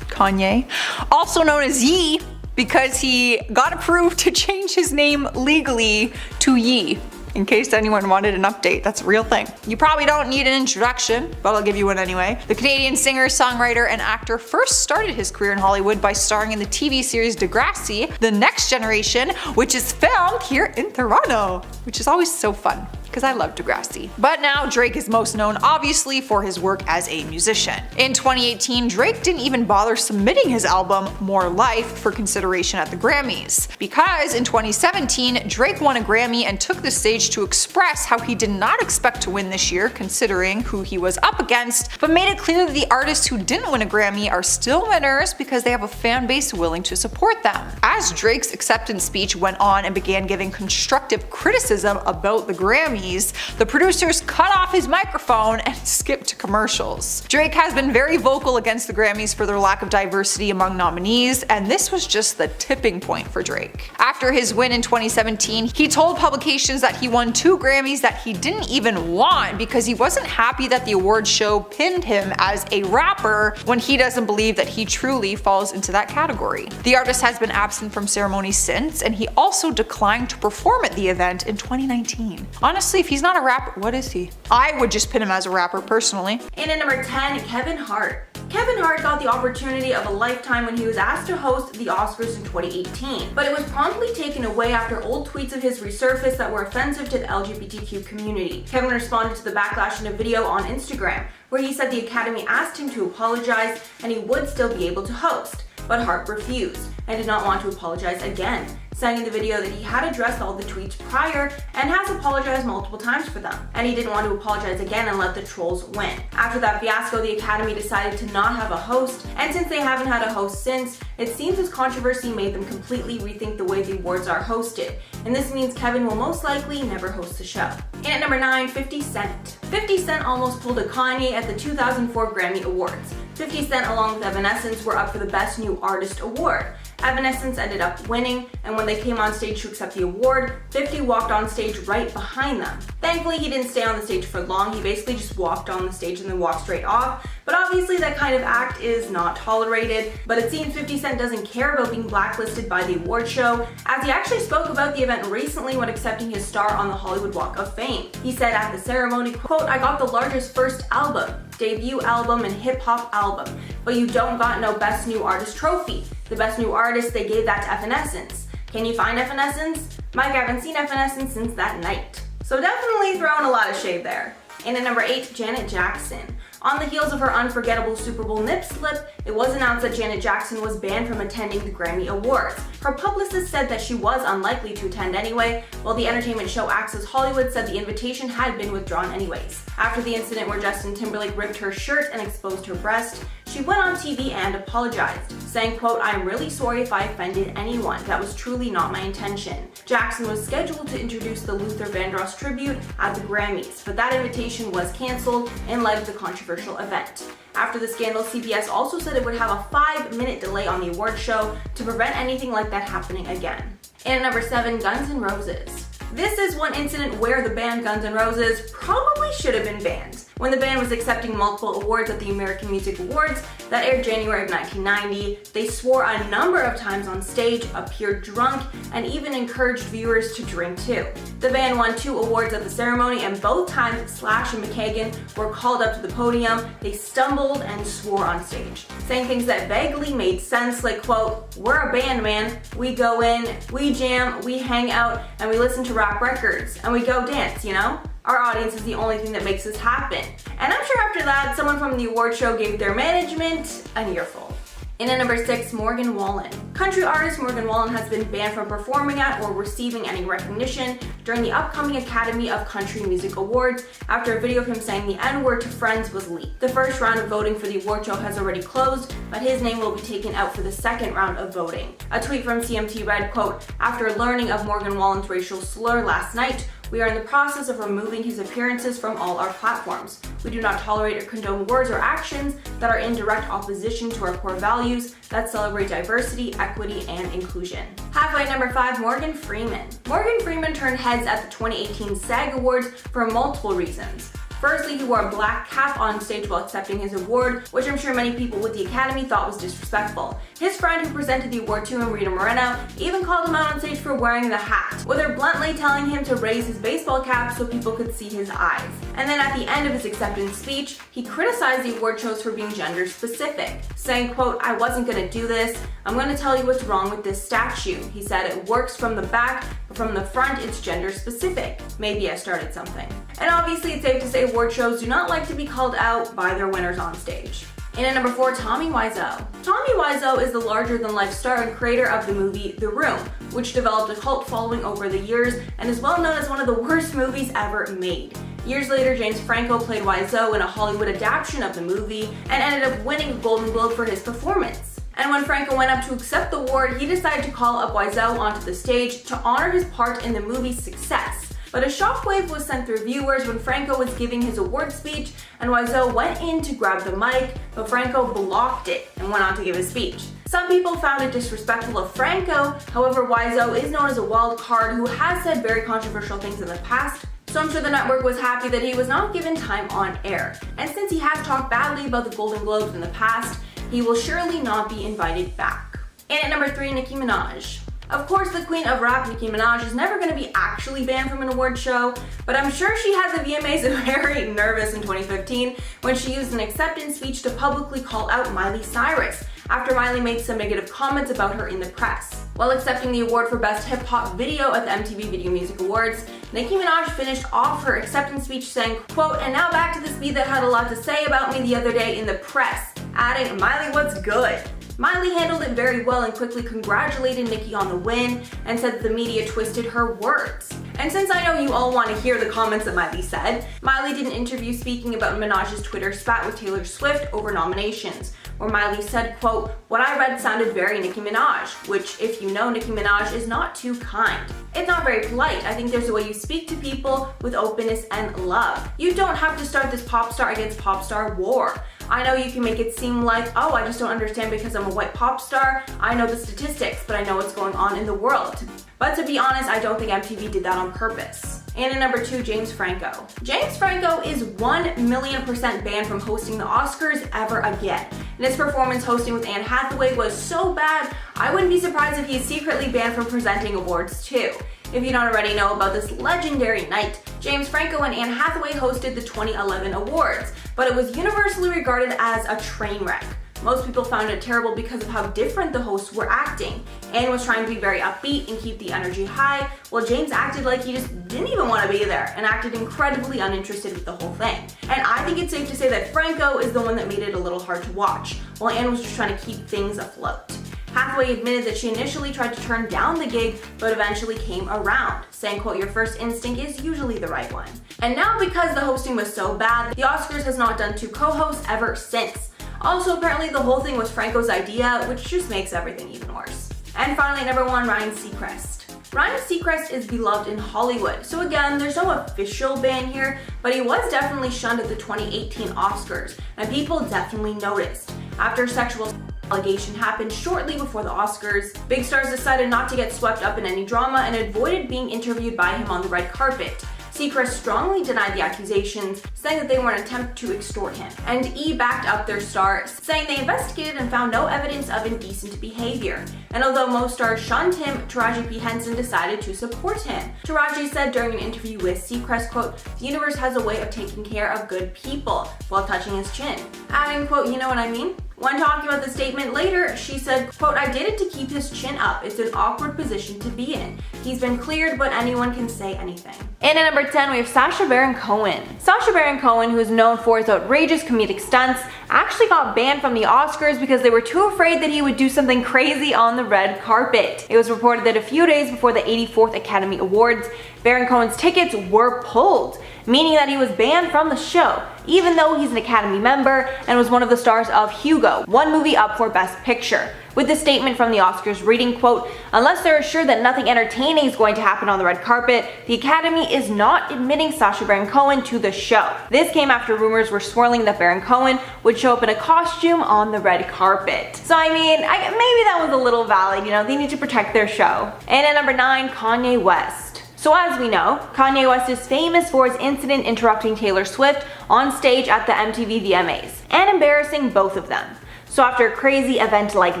Kanye. Also known as Ye, because he got approved to change his name legally to Ye. In case anyone wanted an update, that's a real thing. You probably don't need an introduction, but I'll give you one anyway. The Canadian singer, songwriter, and actor first started his career in Hollywood by starring in the TV series Degrassi, The Next Generation, which is filmed here in Toronto, which is always so fun, because I love Degrassi. But now Drake is most known obviously for his work as a musician. In 2018, Drake didn't even bother submitting his album More Life for consideration at the Grammys, because in 2017, Drake won a Grammy and took the stage to express how he did not expect to win this year considering who he was up against, but made it clear that the artists who didn't win a Grammy are still winners because they have a fan base willing to support them. As Drake's acceptance speech went on and began giving constructive criticism about the Grammys, the producers cut off his microphone and skipped to commercials. Drake has been very vocal against the Grammys for their lack of diversity among nominees, and this was just the tipping point for Drake. After his win in 2017, he told publications that he won 2 Grammys that he didn't even want because he wasn't happy that the awards show pinned him as a rapper when he doesn't believe that he truly falls into that category. The artist has been absent from ceremonies since, and he also declined to perform at the event in 2019. Honestly, if he's not a rapper, what is he? I would just pin him as a rapper personally. And at number 10, Kevin Hart. Kevin Hart got the opportunity of a lifetime when he was asked to host the Oscars in 2018, but it was promptly taken away after old tweets of his resurfaced that were offensive to the LGBTQ community. Kevin responded to the backlash in a video on Instagram, where he said the Academy asked him to apologize and he would still be able to host, but Hart refused and did not want to apologize again, saying in the video that he had addressed all the tweets prior and has apologized multiple times for them, and he didn't want to apologize again and let the trolls win. After that fiasco, the Academy decided to not have a host, and since they haven't had a host since, it seems this controversy made them completely rethink the way the awards are hosted, and this means Kevin will most likely never host the show. And at number 9, 50 Cent. 50 Cent almost pulled a Kanye at the 2004 Grammy Awards. 50 Cent along with Evanescence were up for the Best New Artist award. Evanescence ended up winning, and when they came on stage to accept the award, 50 walked on stage right behind them. Thankfully, he didn't stay on the stage for long. He basically just walked on the stage and then walked straight off. But obviously that kind of act is not tolerated. But it seems 50 Cent doesn't care about being blacklisted by the award show, as he actually spoke about the event recently when accepting his star on the Hollywood Walk of Fame. He said at the ceremony, quote, "I got the largest first album, debut album, and hip-hop album, but you don't got no Best New Artist trophy. The Best New Artist, they gave that to Evanescence. Can you find Evanescence? Mike, I haven't seen Evanescence since that night." So definitely throwing a lot of shade there. And at number 8, Janet Jackson. On the heels of her unforgettable Super Bowl nip slip, it was announced that Janet Jackson was banned from attending the Grammy Awards. Her publicist said that she was unlikely to attend anyway, while the entertainment show Access Hollywood said the invitation had been withdrawn anyways. After the incident where Justin Timberlake ripped her shirt and exposed her breast, she went on TV and apologized, saying, quote, "I am really sorry if I offended anyone. That was truly not my intention." Jackson was scheduled to introduce the Luther Vandross tribute at the Grammys, but that invitation was canceled in light of the controversial event. After the scandal, CBS also said it would have a 5-minute delay on the award show to prevent anything like that happening again. And at number 7, Guns N' Roses. This is one incident where the band Guns N' Roses probably should have been banned. When the band was accepting multiple awards at the American Music Awards that aired January of 1990, they swore a number of times on stage, appeared drunk, and even encouraged viewers to drink too. The band won 2 awards at the ceremony, and both times Slash and McKagan were called up to the podium, they stumbled and swore on stage, saying things that vaguely made sense, like, quote, "We're a band, man. We go in, we jam, we hang out, and we listen to rap records, and we go dance, you know? Our audience is the only thing that makes this happen." And I'm sure after that, someone from the award show gave their management an earful. In at number 6, Morgan Wallen. Country artist Morgan Wallen has been banned from performing at or receiving any recognition during the upcoming Academy of Country Music Awards after a video of him saying the N-word to friends was leaked. The first round of voting for the award show has already closed, but his name will be taken out for the second round of voting. A tweet from CMT read, quote, "After learning of Morgan Wallen's racial slur last night, we are in the process of removing his appearances from all our platforms. We do not tolerate or condone words or actions that are in direct opposition to our core values that celebrate diversity, equity, and inclusion." Halfway at number 5, Morgan Freeman. Morgan Freeman turned heads at the 2018 SAG Awards for multiple reasons. Firstly, he wore a black cap on stage while accepting his award, which I'm sure many people with the Academy thought was disrespectful. His friend who presented the award to him, Rita Moreno, even called him out on stage for wearing the hat, with her bluntly telling him to raise his baseball cap so people could see his eyes. And then at the end of his acceptance speech, he criticized the award shows for being gender specific, saying, quote, "I wasn't gonna do this. I'm gonna tell you what's wrong with this statue." He said, "It works from the back, but from the front it's gender specific. Maybe I started something." And obviously it's safe to say award shows do not like to be called out by their winners on stage. In at number 4, Tommy Wiseau. Tommy Wiseau is the larger-than-life star and creator of the movie The Room, which developed a cult following over the years and is well known as one of the worst movies ever made. Years later, James Franco played Wiseau in a Hollywood adaptation of the movie and ended up winning a Golden Globe for his performance. And when Franco went up to accept the award, he decided to call up Wiseau onto the stage to honor his part in the movie's success. But a shockwave was sent through viewers when Franco was giving his award speech, and Wiseau went in to grab the mic, but Franco blocked it and went on to give his speech. Some people found it disrespectful of Franco, however Wiseau is known as a wild card who has said very controversial things in the past, so I'm sure the network was happy that he was not given time on air. And since he has talked badly about the Golden Globes in the past, he will surely not be invited back. And at number 3, Nicki Minaj. Of course, the queen of rap, Nicki Minaj, is never going to be actually banned from an award show, but I'm sure she had the VMAs very nervous in 2015 when she used an acceptance speech to publicly call out Miley Cyrus after Miley made some negative comments about her in the press. While accepting the award for Best Hip Hop Video at the MTV Video Music Awards, Nicki Minaj finished off her acceptance speech saying, quote, "And now back to this beat that had a lot to say about me the other day in the press," adding, "Miley, what's good?" Miley handled it very well and quickly congratulated Nicki on the win and said that the media twisted her words. And since I know you all want to hear the comments that Miley said, Miley did an interview speaking about Minaj's Twitter spat with Taylor Swift over nominations, where Miley said, quote, "What I read sounded very Nicki Minaj," which, if you know Nicki Minaj, is not too kind. It's not very polite. I think there's a way you speak to people with openness and love. You don't have to start this pop star against pop star war. I know you can make it seem like, oh, I just don't understand because I'm a white pop star. I know the statistics, but I know what's going on in the world. But to be honest, I don't think MTV did that on purpose. And at number 2, James Franco. James Franco is 1,000,000% banned from hosting the Oscars ever again. And his performance hosting with Anne Hathaway was so bad, I wouldn't be surprised if he is secretly banned from presenting awards too. If you don't already know about this legendary night, James Franco and Anne Hathaway hosted the 2011 awards, but it was universally regarded as a train wreck. Most people found it terrible because of how different the hosts were acting. Anne was trying to be very upbeat and keep the energy high, while James acted like he just didn't even want to be there and acted incredibly uninterested with the whole thing. And I think it's safe to say that Franco is the one that made it a little hard to watch, while Anne was just trying to keep things afloat. Hathaway admitted that she initially tried to turn down the gig, but eventually came around, saying, quote, "Your first instinct is usually the right one." And now because the hosting was so bad, the Oscars has not done 2 co-hosts ever since. Also, apparently the whole thing was Franco's idea, which just makes everything even worse. And finally, number 1, Ryan Seacrest. Ryan Seacrest is beloved in Hollywood, so again, there's no official ban here, but he was definitely shunned at the 2018 Oscars, and people definitely noticed. After sexual allegation happened shortly before the Oscars, big stars decided not to get swept up in any drama and avoided being interviewed by him on the red carpet. Seacrest strongly denied the accusations, saying that they were an attempt to extort him. And E backed up their star, saying they investigated and found no evidence of indecent behavior. And although most stars shunned him, Taraji P. Henson decided to support him. Taraji said during an interview with Seacrest, quote, "The universe has a way of taking care of good people," while touching his chin. Adding, quote, "You know what I mean?" When talking about the statement later, she said, quote, "I did it to keep his chin up. It's an awkward position to be in. He's been cleared, but anyone can say anything." And at number 10, we have Sacha Baron Cohen. Sacha Baron Cohen, who is known for his outrageous comedic stunts, actually got banned from the Oscars because they were too afraid that he would do something crazy on the red carpet. It was reported that a few days before the 84th Academy Awards, Baron Cohen's tickets were pulled, meaning that he was banned from the show, even though he's an Academy member and was one of the stars of Hugo, one movie up for Best Picture. With the statement from the Oscars reading, quote, "Unless they're assured that nothing entertaining is going to happen on the red carpet, the Academy is not admitting Sacha Baron Cohen to the show." This came after rumors were swirling that Baron Cohen would show up in a costume on the red carpet. So I mean, maybe that was a little valid, they need to protect their show. And at number 9, Kanye West. So as we know, Kanye West is famous for his incident interrupting Taylor Swift on stage at the MTV VMAs, and embarrassing both of them. So after a crazy event like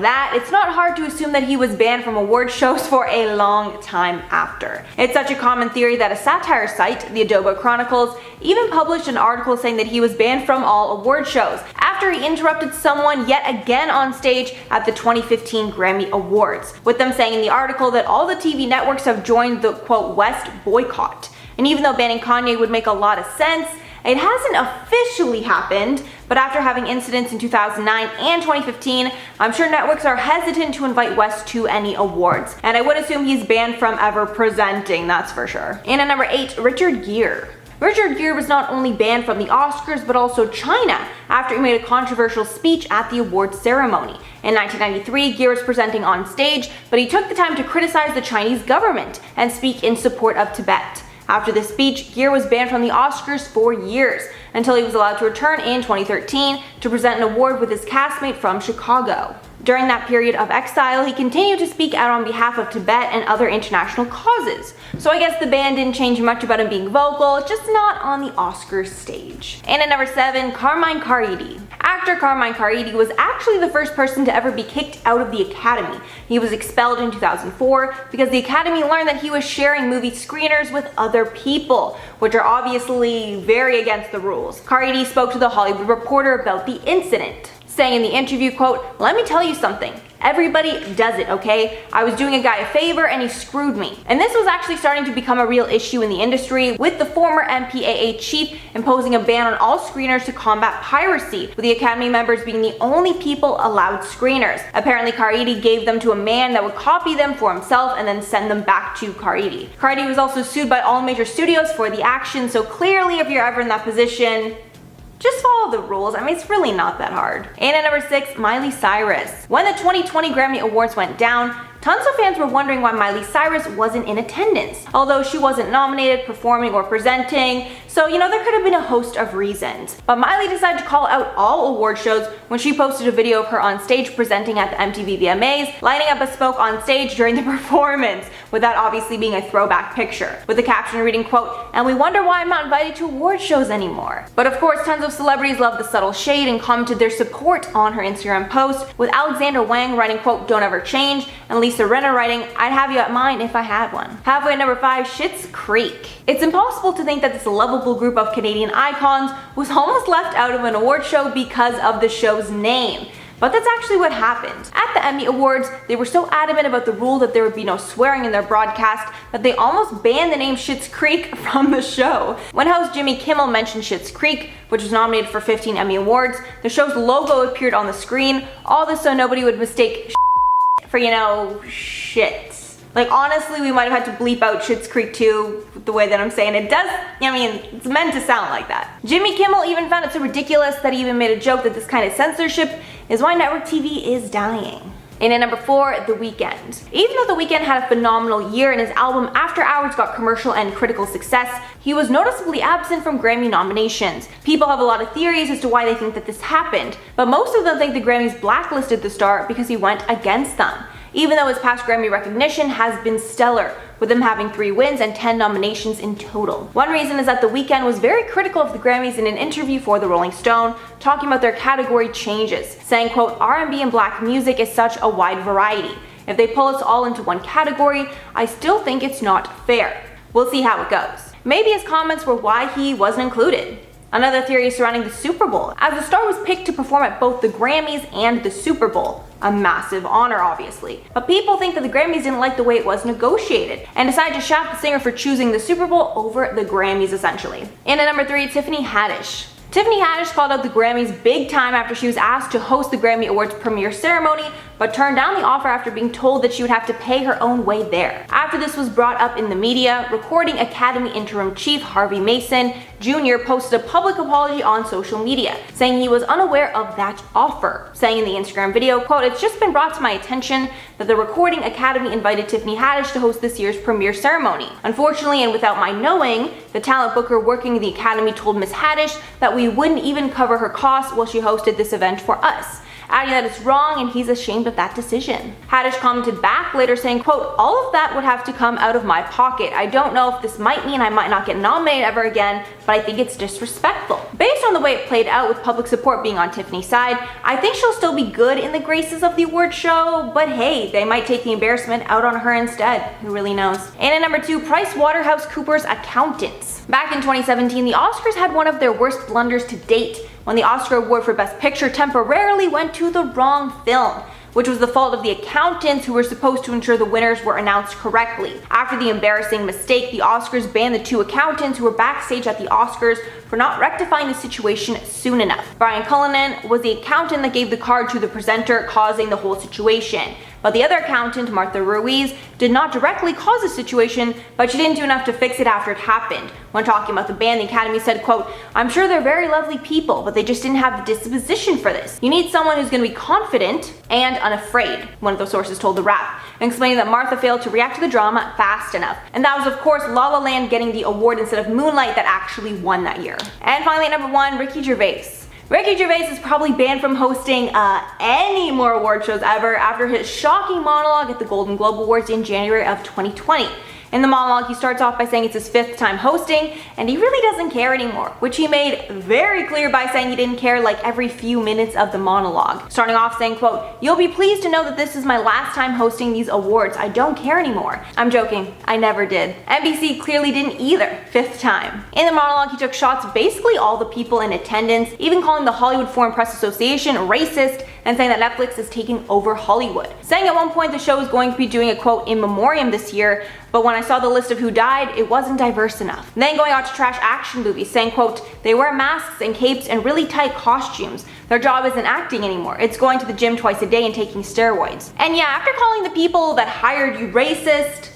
that, it's not hard to assume that he was banned from award shows for a long time after. It's such a common theory that a satire site, the Adobe Chronicles, even published an article saying that he was banned from all award shows after he interrupted someone yet again on stage at the 2015 Grammy Awards, with them saying in the article that all the TV networks have joined the, quote, West boycott. And even though banning Kanye would make a lot of sense, it hasn't officially happened, but after having incidents in 2009 and 2015, I'm sure networks are hesitant to invite West to any awards. And I would assume he's banned from ever presenting, that's for sure. And at number 8, Richard Gere. Richard Gere was not only banned from the Oscars, but also China after he made a controversial speech at the awards ceremony. In 1993, Gere was presenting on stage, but he took the time to criticize the Chinese government and speak in support of Tibet. After this speech, Gere was banned from the Oscars for years, until he was allowed to return in 2013 to present an award with his castmate from Chicago. During that period of exile, he continued to speak out on behalf of Tibet and other international causes. So I guess the ban didn't change much about him being vocal, just not on the Oscars stage. And at number 7, Carmine Caridi. Actor Carmine Caridi was actually the first person to ever be kicked out of the Academy. He was expelled in 2004 because the Academy learned that he was sharing movie screeners with other people, which are obviously very against the rules. Caridi spoke to The Hollywood Reporter about the incident, saying in the interview, quote, "Let me tell you something. Everybody does it, okay? I was doing a guy a favor and he screwed me." And this was actually starting to become a real issue in the industry, with the former MPAA chief imposing a ban on all screeners to combat piracy, with the Academy members being the only people allowed screeners. Apparently Caridi gave them to a man that would copy them for himself and then send them back to Caridi. Caridi was also sued by all major studios for the action, so clearly if you're ever in that position, just follow the rules. I mean, it's really not that hard. And at number 6, Miley Cyrus. When the 2020 Grammy Awards went down, tons of fans were wondering why Miley Cyrus wasn't in attendance, although she wasn't nominated, performing, or presenting, so there could have been a host of reasons. But Miley decided to call out all award shows when she posted a video of her on stage presenting at the MTV VMAs, lighting up a smoke on stage during the performance, with that obviously being a throwback picture, with the caption reading, quote, "And we wonder why I'm not invited to award shows anymore." But of course, tons of celebrities loved the subtle shade and commented their support on her Instagram post, with Alexander Wang writing, quote, "Don't ever change," and Lisa Rinna writing, "I'd have you at mine if I had one." Halfway at number 5, Schitt's Creek. It's impossible to think that this lovable group of Canadian icons was almost left out of an award show because of the show's name. But that's actually what happened. At the Emmy Awards, they were so adamant about the rule that there would be no swearing in their broadcast that they almost banned the name Schitt's Creek from the show. When host Jimmy Kimmel mentioned Schitt's Creek, which was nominated for 15 Emmy Awards, the show's logo appeared on the screen, all this so nobody would mistake for, shit. Like, honestly, we might have had to bleep out Schitt's Creek too, the way that I'm saying it does. It's meant to sound like that. Jimmy Kimmel even found it so ridiculous that he even made a joke that this kind of censorship is why network TV is dying. And at number 4, The Weeknd. Even though The Weeknd had a phenomenal year and his album After Hours got commercial and critical success, he was noticeably absent from Grammy nominations. People have a lot of theories as to why they think that this happened, but most of them think the Grammys blacklisted the star because he went against them, even though his past Grammy recognition has been stellar, with him having 3 wins and 10 nominations in total. One reason is that The Weeknd was very critical of the Grammys in an interview for the Rolling Stone, talking about their category changes, saying, quote, "R&B and black music is such a wide variety. If they pull us all into one category, I still think it's not fair. We'll see how it goes." Maybe his comments were why he wasn't included. Another theory is surrounding the Super Bowl, as the star was picked to perform at both the Grammys and the Super Bowl. A massive honor, obviously. But people think that the Grammys didn't like the way it was negotiated, and decided to shaft the singer for choosing the Super Bowl over the Grammys, essentially. And at number 3, Tiffany Haddish. Tiffany Haddish called out the Grammys big time after she was asked to host the Grammy Awards premiere ceremony, but turned down the offer after being told that she would have to pay her own way there. After this was brought up in the media, Recording Academy interim chief Harvey Mason Jr. posted a public apology on social media, saying he was unaware of that offer, saying in the Instagram video, quote, "It's just been brought to my attention that the Recording Academy invited Tiffany Haddish to host this year's premiere ceremony. Unfortunately, and without my knowing, the talent booker working the Academy told Miss Haddish that we wouldn't even cover her costs while she hosted this event for us, adding that it's wrong and he's ashamed of that decision." Haddish commented back later saying, quote, "All of that would have to come out of my pocket. I don't know if this might mean I might not get nominated ever again, but I think it's disrespectful." Based on the way it played out with public support being on Tiffany's side, I think she'll still be good in the graces of the award show, but hey, they might take the embarrassment out on her instead. Who really knows? And at number 2, PricewaterhouseCoopers accountants. Back in 2017, the Oscars had one of their worst blunders to date, when the Oscar award for Best Picture temporarily went to the wrong film, which was the fault of the accountants who were supposed to ensure the winners were announced correctly. After the embarrassing mistake, the Oscars banned the 2 accountants who were backstage at the Oscars for not rectifying the situation soon enough. Brian Cullinan was the accountant that gave the card to the presenter, causing the whole situation. But the other accountant, Martha Ruiz, did not directly cause the situation, but she didn't do enough to fix it after it happened. When talking about the ban, the Academy said, quote, "I'm sure they're very lovely people, but they just didn't have the disposition for this. You need someone who's going to be confident and unafraid," one of those sources told The Wrap, explaining that Martha failed to react to the drama fast enough. And that was, of course, La La Land getting the award instead of Moonlight that actually won that year. And finally, at number 1, Ricky Gervais. Ricky Gervais is probably banned from hosting any more award shows ever after his shocking monologue at the Golden Globe Awards in January of 2020. In the monologue, he starts off by saying it's his 5th time hosting, and he really doesn't care anymore, which he made very clear by saying he didn't care like every few minutes of the monologue. Starting off saying, quote, "You'll be pleased to know that this is my last time hosting these awards. I don't care anymore." I'm joking, I never did. NBC clearly didn't either, 5th time. In the monologue, he took shots basically all the people in attendance, even calling the Hollywood Foreign Press Association racist, and saying that Netflix is taking over Hollywood. Saying at one point the show is going to be doing a quote in memoriam this year, but when I saw the list of who died, it wasn't diverse enough. Then going on to trash action movies, saying, quote, "They wear masks and capes and really tight costumes. Their job isn't acting anymore. It's going to the gym twice a day and taking steroids." And yeah, after calling the people that hired you racist,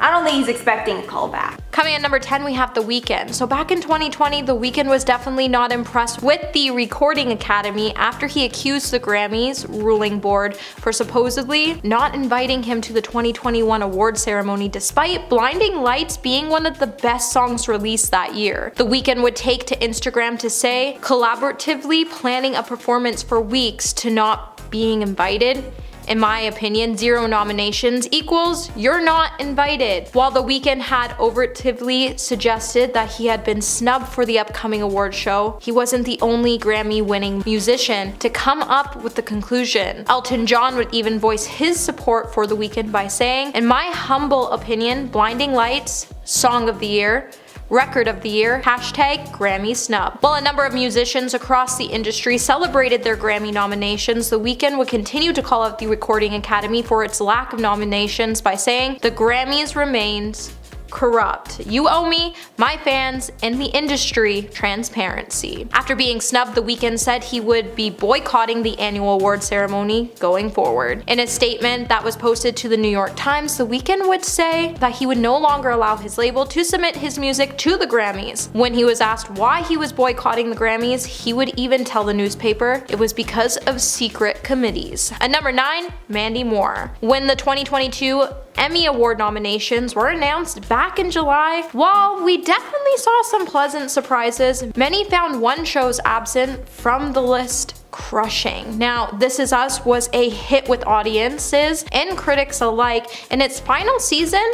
I don't think he's expecting a call back. Coming at number 10, we have The Weeknd. So back in 2020, The Weeknd was definitely not impressed with the Recording Academy after he accused the Grammys ruling board for supposedly not inviting him to the 2021 award ceremony despite Blinding Lights being one of the best songs released that year. The Weeknd would take to Instagram to say, collaboratively planning a performance for weeks to not being invited. In my opinion, 0 nominations equals you're not invited. While The Weeknd had overtly suggested that he had been snubbed for the upcoming award show, he wasn't the only Grammy-winning musician to come up with the conclusion. Elton John would even voice his support for The Weeknd by saying, "In my humble opinion, Blinding Lights, Song of the Year, Record of the Year, hashtag Grammy snub." While a number of musicians across the industry celebrated their Grammy nominations, The Weeknd would continue to call out the Recording Academy for its lack of nominations by saying, "The Grammys remains corrupt. You owe me, my fans, and the industry transparency." After being snubbed, The Weeknd said he would be boycotting the annual award ceremony going forward. In a statement that was posted to the New York Times, The Weeknd would say that he would no longer allow his label to submit his music to the Grammys. When he was asked why he was boycotting the Grammys, he would even tell the newspaper it was because of secret committees. At number 9, Mandy Moore. When the 2022 Emmy Award nominations were announced back in July, while we definitely saw some pleasant surprises, many found one show's absence from the list crushing. Now, This Is Us was a hit with audiences and critics alike. In its final season,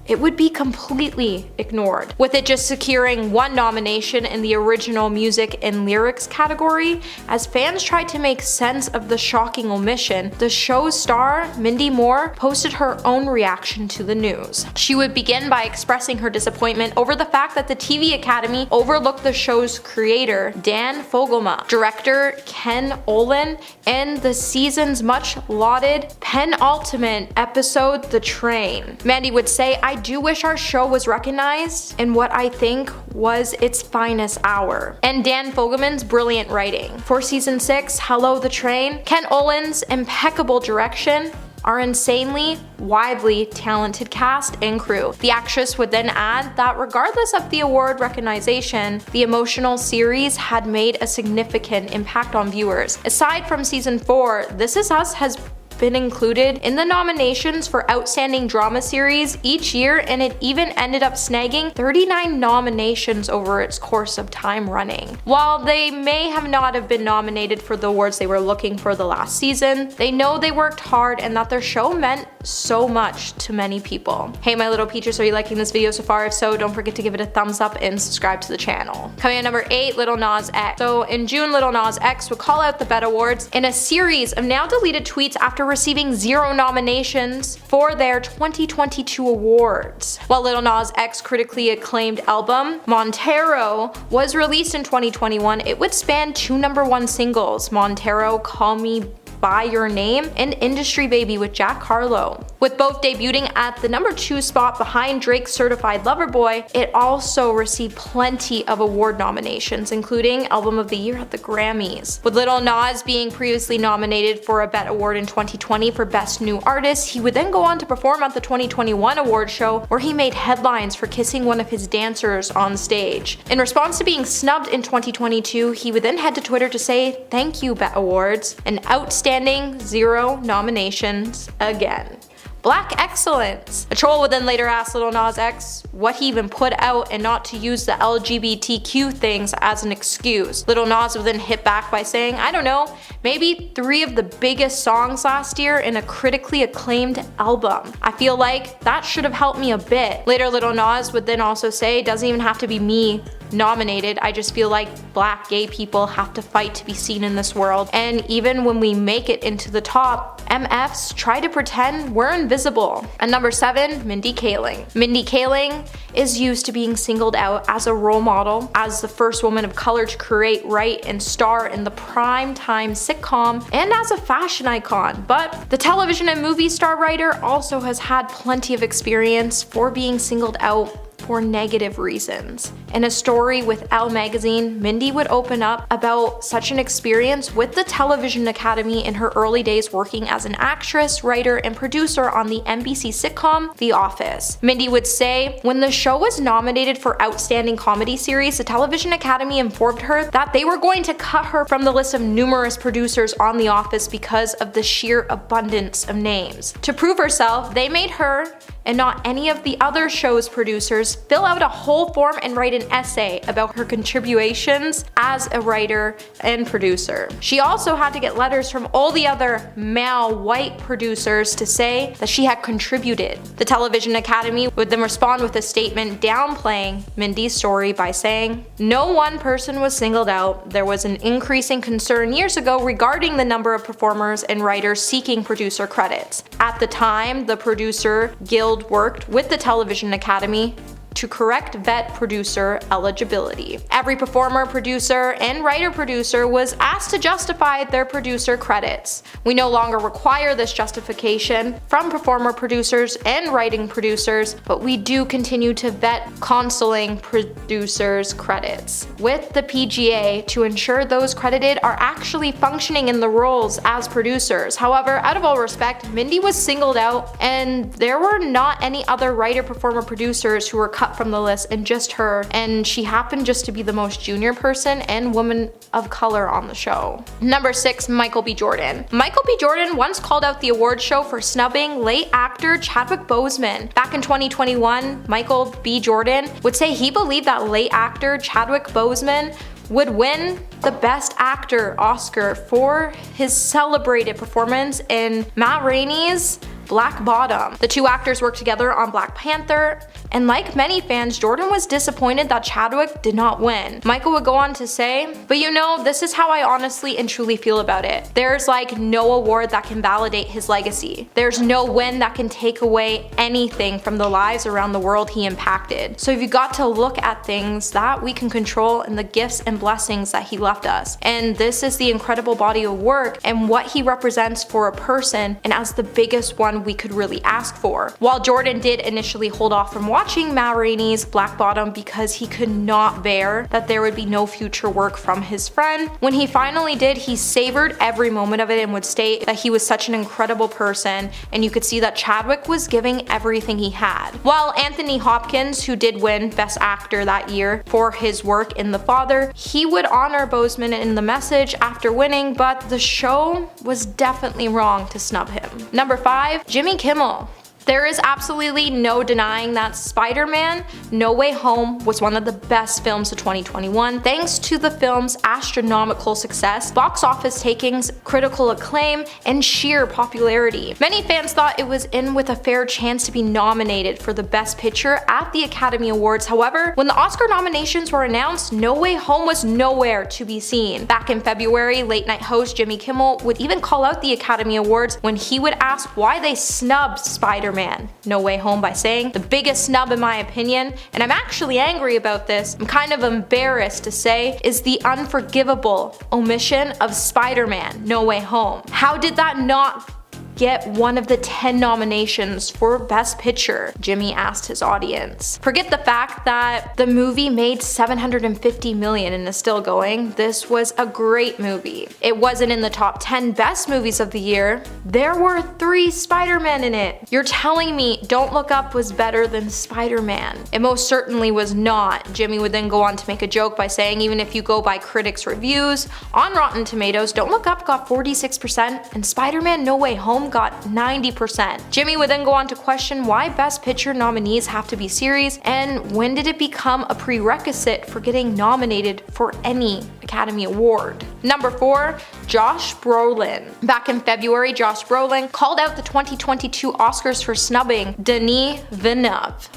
it would be completely ignored, with it just securing one nomination in the original music and lyrics category. As fans tried to make sense of the shocking omission, the show's star, Mindy Moore, posted her own reaction to the news. She would begin by expressing her disappointment over the fact that the TV Academy overlooked the show's creator, Dan Fogelma, director Ken Olin, and the season's much lauded penultimate episode, The Train. Mandy would say, "I do wish our show was recognized in what I think was its finest hour." And Dan Fogelman's brilliant writing. For season 6, Hello The Train, Ken Olin's impeccable direction, our insanely, widely talented cast and crew. The actress would then add that regardless of the award recognition, the emotional series had made a significant impact on viewers. Aside from season 4, This Is Us has been included in the nominations for Outstanding Drama Series each year, and it even ended up snagging 39 nominations over its course of time running. While they may have not have been nominated for the awards they were looking for the last season, they know they worked hard and that their show meant so much to many people. Hey my little peaches, are you liking this video so far? If so, don't forget to give it a thumbs up and subscribe to the channel. Coming at number 8, Lil Nas X. So in June, Lil Nas X would call out the BET Awards in a series of now deleted tweets after receiving 0 nominations for their 2022 awards. While Lil Nas X critically acclaimed album, Montero, was released in 2021, it would span 2 #1 singles, Montero, Call Me By Your Name, and Industry Baby with Jack Harlow. With both debuting at the #2 spot behind Drake's Certified Lover Boy, it also received plenty of award nominations, including Album of the Year at the Grammys. With Lil Nas being previously nominated for a BET Award in 2020 for Best New Artist, he would then go on to perform at the 2021 award show, where he made headlines for kissing one of his dancers on stage. In response to being snubbed in 2022, he would then head to Twitter to say, "Thank you, BET Awards," an outstanding 0 nominations again. Black excellence. A troll would then later ask Lil Nas X what he even put out and not to use the LGBTQ things as an excuse. Lil Nas would then hit back by saying, "I don't know, maybe 3 of the biggest songs last year in a critically acclaimed album. I feel like that should have helped me a bit." Later, Lil Nas would then also say, "It doesn't even have to be me nominated. I just feel like black gay people have to fight to be seen in this world. And even when we make it into the top, MFs try to pretend we're invisible." At number 7, Mindy Kaling. Mindy Kaling is used to being singled out as a role model, as the first woman of color to create, write, and star in the prime-time sitcom, and as a fashion icon. But the television and movie star writer also has had plenty of experience for being singled out for negative reasons. In a story with Elle magazine, Mindy would open up about such an experience with the Television Academy in her early days working as an actress, writer, and producer on the NBC sitcom The Office. Mindy would say, "When the show was nominated for Outstanding Comedy Series, the Television Academy informed her that they were going to cut her from the list of numerous producers on The Office because of the sheer abundance of names. To prove herself, they made her, and not any of the other show's producers, fill out a whole form and write an essay about her contributions as a writer and producer. She also had to get letters from all the other male white producers to say that she had contributed." The Television Academy would then respond with a statement downplaying Mindy's story by saying, "No one person was singled out. There was an increasing concern years ago regarding the number of performers and writers seeking producer credits. At the time, the producer guild worked with the Television Academy to correct vet producer eligibility. Every performer, producer, and writer-producer was asked to justify their producer credits. We no longer require this justification from performer producers and writing producers, but we do continue to vet consoling producers' credits with the PGA to ensure those credited are actually functioning in the roles as producers. However, out of all respect, Mindy was singled out, and there were not any other writer, performer, producers who were cut from the list, and just her, and she happened just to be the most junior person and woman of color on the show." Number 6, Michael B. Jordan. Michael B. Jordan once called out the award show for snubbing late actor Chadwick Boseman. Back in 2021, Michael B. Jordan would say he believed that late actor Chadwick Boseman would win the Best Actor Oscar for his celebrated performance in Matt Rainey's Black Bottom. The two actors worked together on Black Panther, and like many fans, Jordan was disappointed that Chadwick did not win. Michael would go on to say, "But you know, this is how I honestly and truly feel about it. There's like no award that can validate his legacy. There's no win that can take away anything from the lives around the world he impacted. So you've got to look at things that we can control and the gifts and blessings that he left us. And this is the incredible body of work and what he represents for a person, and as the biggest one we could really ask for." While Jordan did initially hold off from watching Ma Rainey's Black Bottom because he could not bear that there would be no future work from his friend, when he finally did, he savored every moment of it and would state that he was such an incredible person, and you could see that Chadwick was giving everything he had. While Anthony Hopkins, who did win Best Actor that year for his work in The Father, he would honor Boseman in The Message after winning, but the show was definitely wrong to snub him. Number 5, Jimmy Kimmel. There is absolutely no denying that Spider-Man: No Way Home was one of the best films of 2021 thanks to the film's astronomical success, box office takings, critical acclaim, and sheer popularity. Many fans thought it was in with a fair chance to be nominated for the Best Picture at the Academy Awards. However, when the Oscar nominations were announced, No Way Home was nowhere to be seen. Back in February, late-night host Jimmy Kimmel would even call out the Academy Awards when he would ask why they snubbed Spider-Man: No Way Home by saying, "The biggest snub in my opinion, and I'm actually angry about this, I'm kind of embarrassed to say, is the unforgivable omission of Spider-Man: No Way Home. How did that not get one of the 10 nominations for Best Picture?" Jimmy asked his audience. Forget the fact that the movie made $750 million and is still going. This was a great movie. It wasn't in the top 10 best movies of the year. There were 3 Spider-Man in it. You're telling me Don't Look Up was better than Spider-Man? It most certainly was not. Jimmy would then go on to make a joke by saying even if you go by critics' reviews on Rotten Tomatoes, Don't Look Up got 46% and Spider-Man: No Way Home got 90%. Jimmy would then go on to question why Best Picture nominees have to be series, and when did it become a prerequisite for getting nominated for any Academy Award. Number 4, Josh Brolin. Back in February, Josh Brolin called out the 2022 Oscars for snubbing Denis Villeneuve,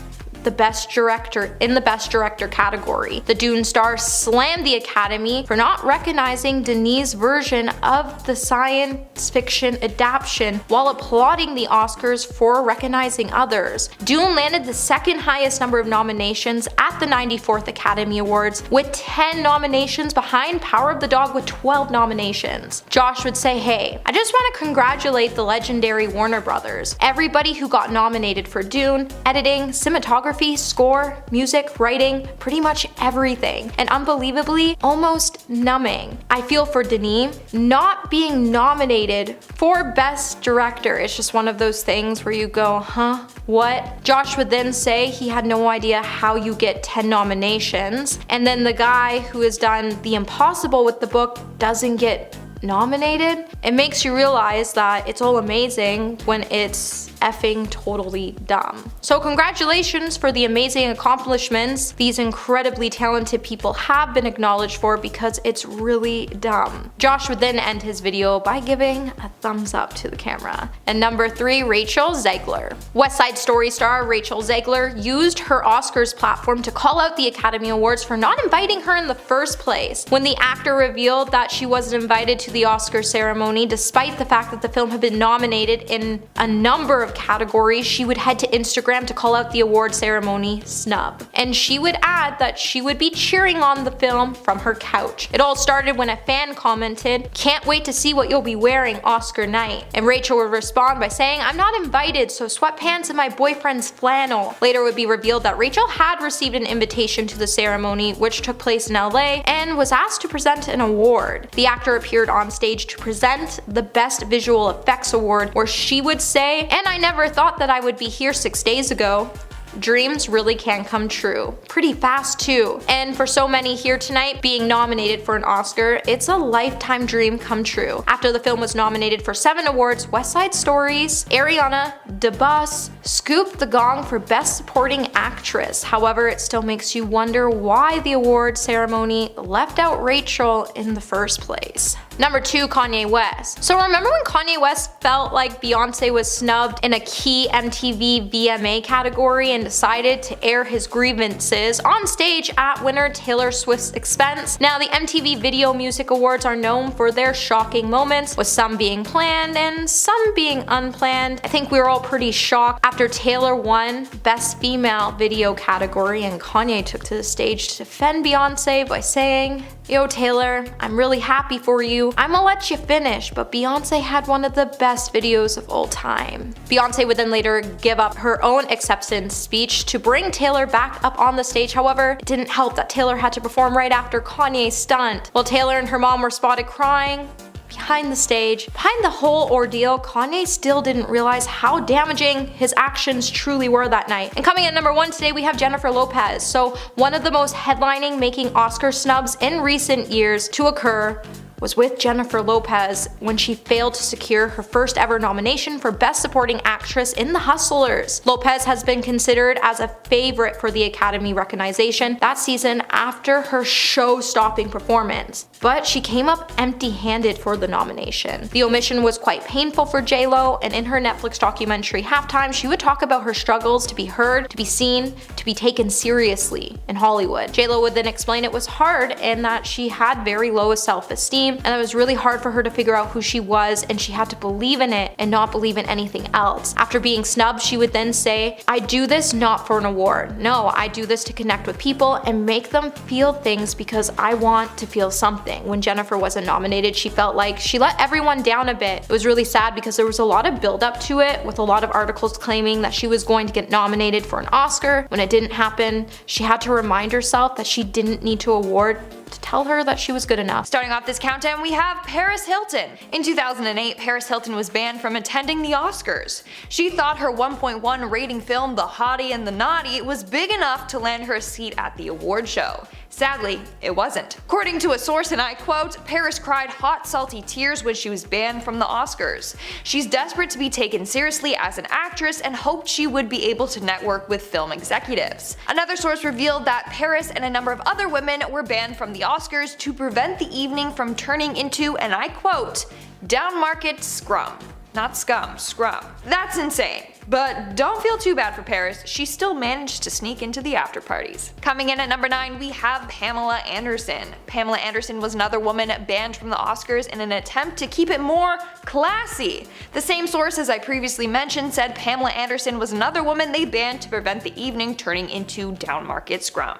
the Best Director in the Best Director category. The Dune star slammed the Academy for not recognizing Denis' version of the science fiction adaptation while applauding the Oscars for recognizing others. Dune landed the second highest number of nominations at the 94th Academy Awards with 10 nominations behind Power of the Dog with 12 nominations. Josh would say, "Hey, I just want to congratulate the legendary Warner Brothers. Everybody who got nominated for Dune, editing, cinematography, score, music, writing, pretty much everything, and unbelievably almost numbing. I feel for Denis not being nominated for Best Director. It's just one of those things where you go, huh? What?" Josh would then say he had no idea how you get 10 nominations, and then the guy who has done the impossible with the book doesn't get nominated. It makes you realize that it's all amazing when it's effing totally dumb. So congratulations for the amazing accomplishments these incredibly talented people have been acknowledged for, because it's really dumb. Josh would then end his video by giving a thumbs up to the camera. And number 3, Rachel Zegler. West Side Story star Rachel Zegler used her Oscars platform to call out the Academy Awards for not inviting her in the first place. When the actor revealed that she wasn't invited to the Oscar ceremony, despite the fact that the film had been nominated in a number of categories, she would head to Instagram to call out the award ceremony snub. And she would add that she would be cheering on the film from her couch. It all started when a fan commented, "Can't wait to see what you'll be wearing Oscar night." And Rachel would respond by saying, "I'm not invited, so sweatpants and my boyfriend's flannel." Later it would be revealed that Rachel had received an invitation to the ceremony, which took place in LA, and was asked to present an award. The actor appeared on stage to present the Best Visual Effects Award, where she would say, "And I never thought that I would be here 6 days ago. Dreams really can come true." Pretty fast too. And for so many here tonight being nominated for an Oscar, it's a lifetime dream come true. After the film was nominated for 7 awards, West Side Story's Ariana DeBose scooped the gong for Best Supporting Actress. However, it still makes you wonder why the award ceremony left out Rachel in the first place. Number 2, Kanye West. So remember when Kanye West felt like Beyonce was snubbed in a key MTV VMA category and decided to air his grievances on stage at winner Taylor Swift's expense? Now, the MTV Video Music Awards are known for their shocking moments, with some being planned and some being unplanned. I think we were all pretty shocked after Taylor won Best Female Video category and Kanye took to the stage to defend Beyonce by saying, "Yo Taylor, I'm really happy for you. I'ma let you finish, but Beyonce had one of the best videos of all time." Beyonce would then later give up her own acceptance speech to bring Taylor back up on the stage. However, it didn't help that Taylor had to perform right after Kanye's stunt. While Taylor and her mom were spotted crying behind the stage. Behind the whole ordeal, Kanye still didn't realize how damaging his actions truly were that night. And coming at number 1 today, we have Jennifer Lopez. So one of the most headlining making Oscar snubs in recent years to occur was with Jennifer Lopez when she failed to secure her first ever nomination for Best Supporting Actress in The Hustlers. Lopez has been considered as a favorite for the Academy recognition that season after her show-stopping performance, but she came up empty-handed for the nomination. The omission was quite painful for J-Lo, and in her Netflix documentary Halftime, she would talk about her struggles to be heard, to be seen, to be taken seriously in Hollywood. J-Lo would then explain it was hard and that she had very low self-esteem, and it was really hard for her to figure out who she was, and she had to believe in it and not believe in anything else. After being snubbed, she would then say, "I do this not for an award. No, I do this to connect with people and make them feel things because I want to feel something." When Jennifer wasn't nominated, she felt like she let everyone down a bit. It was really sad because there was a lot of build up to it, with a lot of articles claiming that she was going to get nominated for an Oscar. When it didn't happen, she had to remind herself that she didn't need to award to tell her that she was good enough. Starting off this countdown, we have Paris Hilton. In 2008, Paris Hilton was banned from attending the Oscars. She thought her 1.1 rating film The Hottie and the Naughty was big enough to land her a seat at the award show. Sadly, it wasn't. According to a source, and I quote, Paris cried hot, salty tears when she was banned from the Oscars. She's desperate to be taken seriously as an actress and hoped she would be able to network with film executives. Another source revealed that Paris and a number of other women were banned from the Oscars to prevent the evening from turning into, and I quote, down-market scrum. Not scum, scrum. That's insane. But don't feel too bad for Paris, she still managed to sneak into the after parties. Coming in at number 9, we have Pamela Anderson. Pamela Anderson was another woman banned from the Oscars in an attempt to keep it more classy. The same source as I previously mentioned said Pamela Anderson was another woman they banned to prevent the evening turning into down-market scrum.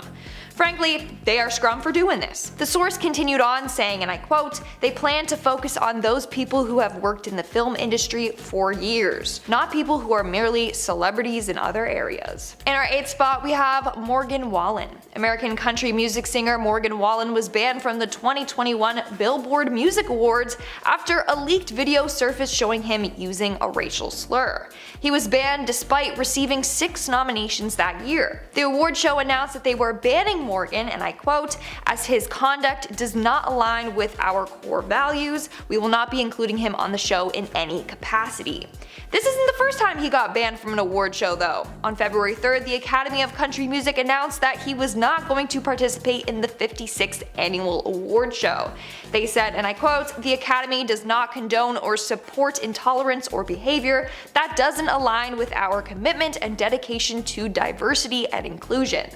Frankly, they are scrum for doing this. The source continued on saying, and I quote, they plan to focus on those people who have worked in the film industry for years, not people who are merely celebrities in other areas. In our 8th spot, we have Morgan Wallen. American country music singer Morgan Wallen was banned from the 2021 Billboard Music Awards after a leaked video surfaced showing him using a racial slur. He was banned despite receiving 6 nominations that year. The award show announced that they were banning Morgan, and I quote, as his conduct does not align with our core values, we will not be including him on the show in any capacity. This isn't the first time he got banned from an award show though. On February 3rd, the Academy of Country Music announced that he was not going to participate in the 56th annual award show. They said, and I quote, the Academy does not condone or support intolerance or behavior that doesn't align with our commitment and dedication to diversity and inclusion.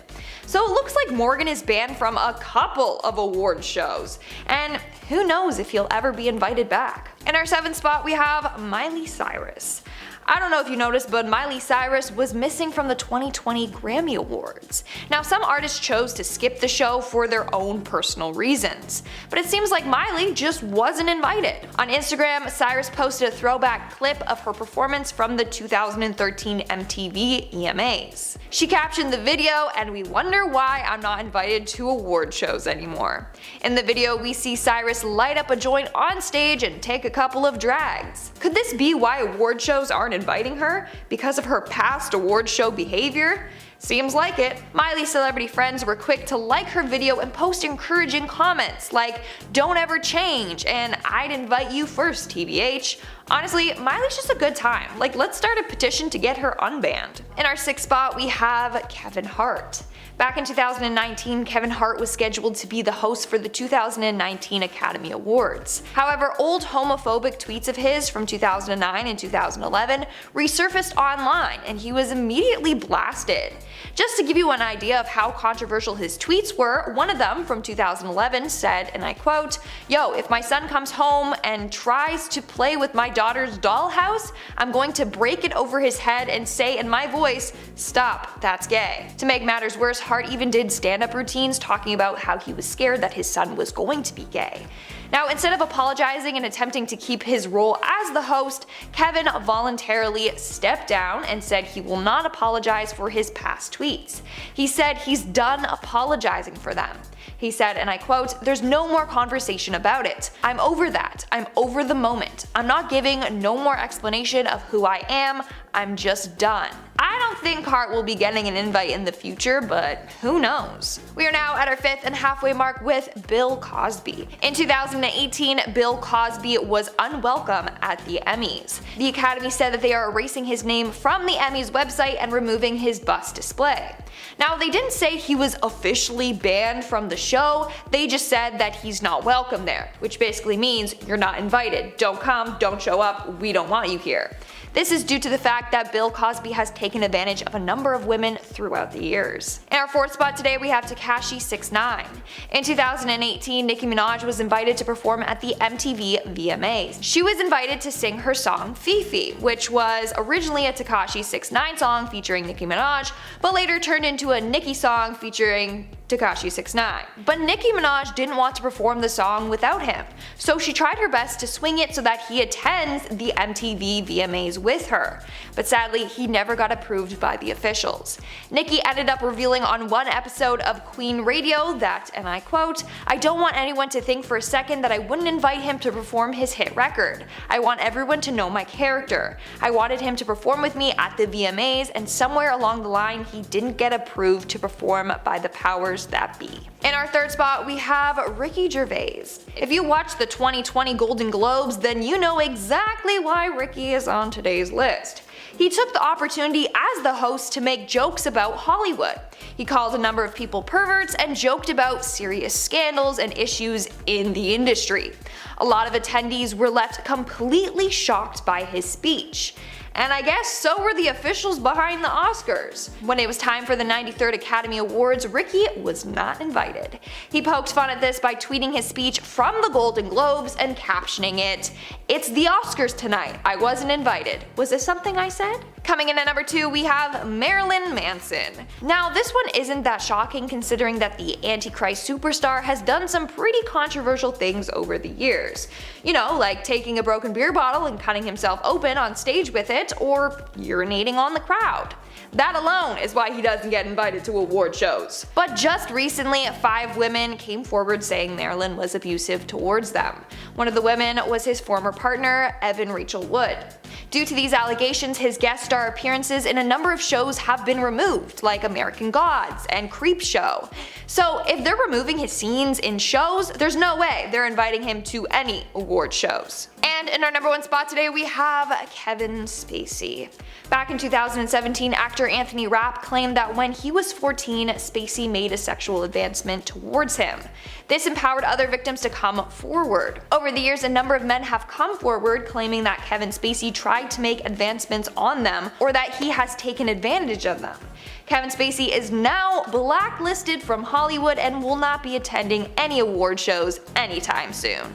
So it looks like Morgan is banned from a couple of award shows, and who knows if he'll ever be invited back. In our 7th spot, we have Miley Cyrus. I don't know if you noticed, but Miley Cyrus was missing from the 2020 Grammy Awards. Now, some artists chose to skip the show for their own personal reasons, but it seems like Miley just wasn't invited. On Instagram, Cyrus posted a throwback clip of her performance from the 2013 MTV VMAs. She captioned the video, and we wonder why I'm not invited to award shows anymore. In the video, we see Cyrus light up a joint on stage and take a couple of drags. Could this be why award shows aren't inviting her? Because of her past award show behavior? Seems like it. Miley's celebrity friends were quick to like her video and post encouraging comments like, "Don't ever change," and "I'd invite you first, TBH." Honestly, Miley's just a good time. Like, let's start a petition to get her unbanned. In our 6th spot, we have Kevin Hart. Back in 2019, Kevin Hart was scheduled to be the host for the 2019 Academy Awards. However, old homophobic tweets of his from 2009 and 2011 resurfaced online, and he was immediately blasted. Just to give you an idea of how controversial his tweets were, one of them from 2011 said, and I quote, "Yo, if my son comes home and tries to play with my daughter's dollhouse, I'm going to break it over his head and say in my voice, 'Stop, that's gay.'" To make matters worse, Hart even did stand-up routines talking about how he was scared that his son was going to be gay. Now, instead of apologizing and attempting to keep his role as the host, Kevin voluntarily stepped down and said he will not apologize for his past tweets. He said he's done apologizing for them. He said, and I quote, "There's no more conversation about it. I'm over that. I'm over the moment. I'm not giving no more explanation of who I am. I'm just done." I don't think Hart will be getting an invite in the future, but who knows. We are now at our 5th and halfway mark with Bill Cosby. In 2018, Bill Cosby was unwelcome at the Emmys. The Academy said that they are erasing his name from the Emmys website and removing his bust display. Now, they didn't say he was officially banned from the show, they just said that he's not welcome there, which basically means you're not invited. Don't come, don't show up, we don't want you here. This is due to the fact that Bill Cosby has taken advantage of a number of women throughout the years. In our 4th spot today, we have Tekashi 6ix9ine. In 2018, Nicki Minaj was invited to perform at the MTV VMAs. She was invited to sing her song Fifi, which was originally a Tekashi 6ix9ine song featuring Nicki Minaj, but later turned into a Nicki song featuring Tekashi 6ix9ine. But Nicki Minaj didn't want to perform the song without him, so she tried her best to swing it so that he attends the MTV VMAs with her. But sadly, he never got approved by the officials. Nicki ended up revealing on one episode of Queen Radio that, and I quote, "I don't want anyone to think for a second that I wouldn't invite him to perform his hit record. I want everyone to know my character. I wanted him to perform with me at the VMAs, and somewhere along the line he didn't get approved to perform by the powers that be." In our 3rd spot, we have Ricky Gervais. If you watched the 2020 Golden Globes, then you know exactly why Ricky is on today's list. He took the opportunity as the host to make jokes about Hollywood. He called a number of people perverts and joked about serious scandals and issues in the industry. A lot of attendees were left completely shocked by his speech. And I guess so were the officials behind the Oscars. When it was time for the 93rd Academy Awards, Ricky was not invited. He poked fun at this by tweeting his speech from the Golden Globes and captioning it, "It's the Oscars tonight. I wasn't invited. Was this something I said?" Coming in at number 2, we have Marilyn Manson. Now, this one isn't that shocking considering that the Antichrist superstar has done some pretty controversial things over the years. You know, like taking a broken beer bottle and cutting himself open on stage with it, or urinating on the crowd. That alone is why he doesn't get invited to award shows. But just recently, 5 women came forward saying Marilyn was abusive towards them. One of the women was his former partner, Evan Rachel Wood. Due to these allegations, his guest star appearances in a number of shows have been removed, like American Gods and Creepshow. So if they're removing his scenes in shows, there's no way they're inviting him to any award shows. And in our number 1 spot today, we have Kevin Spacey. Back in 2017, actor Anthony Rapp claimed that when he was 14, Spacey made a sexual advancement towards him. This empowered other victims to come forward. Over the years, a number of men have come forward claiming that Kevin Spacey tried to make advancements on them or that he has taken advantage of them. Kevin Spacey is now blacklisted from Hollywood and will not be attending any award shows anytime soon.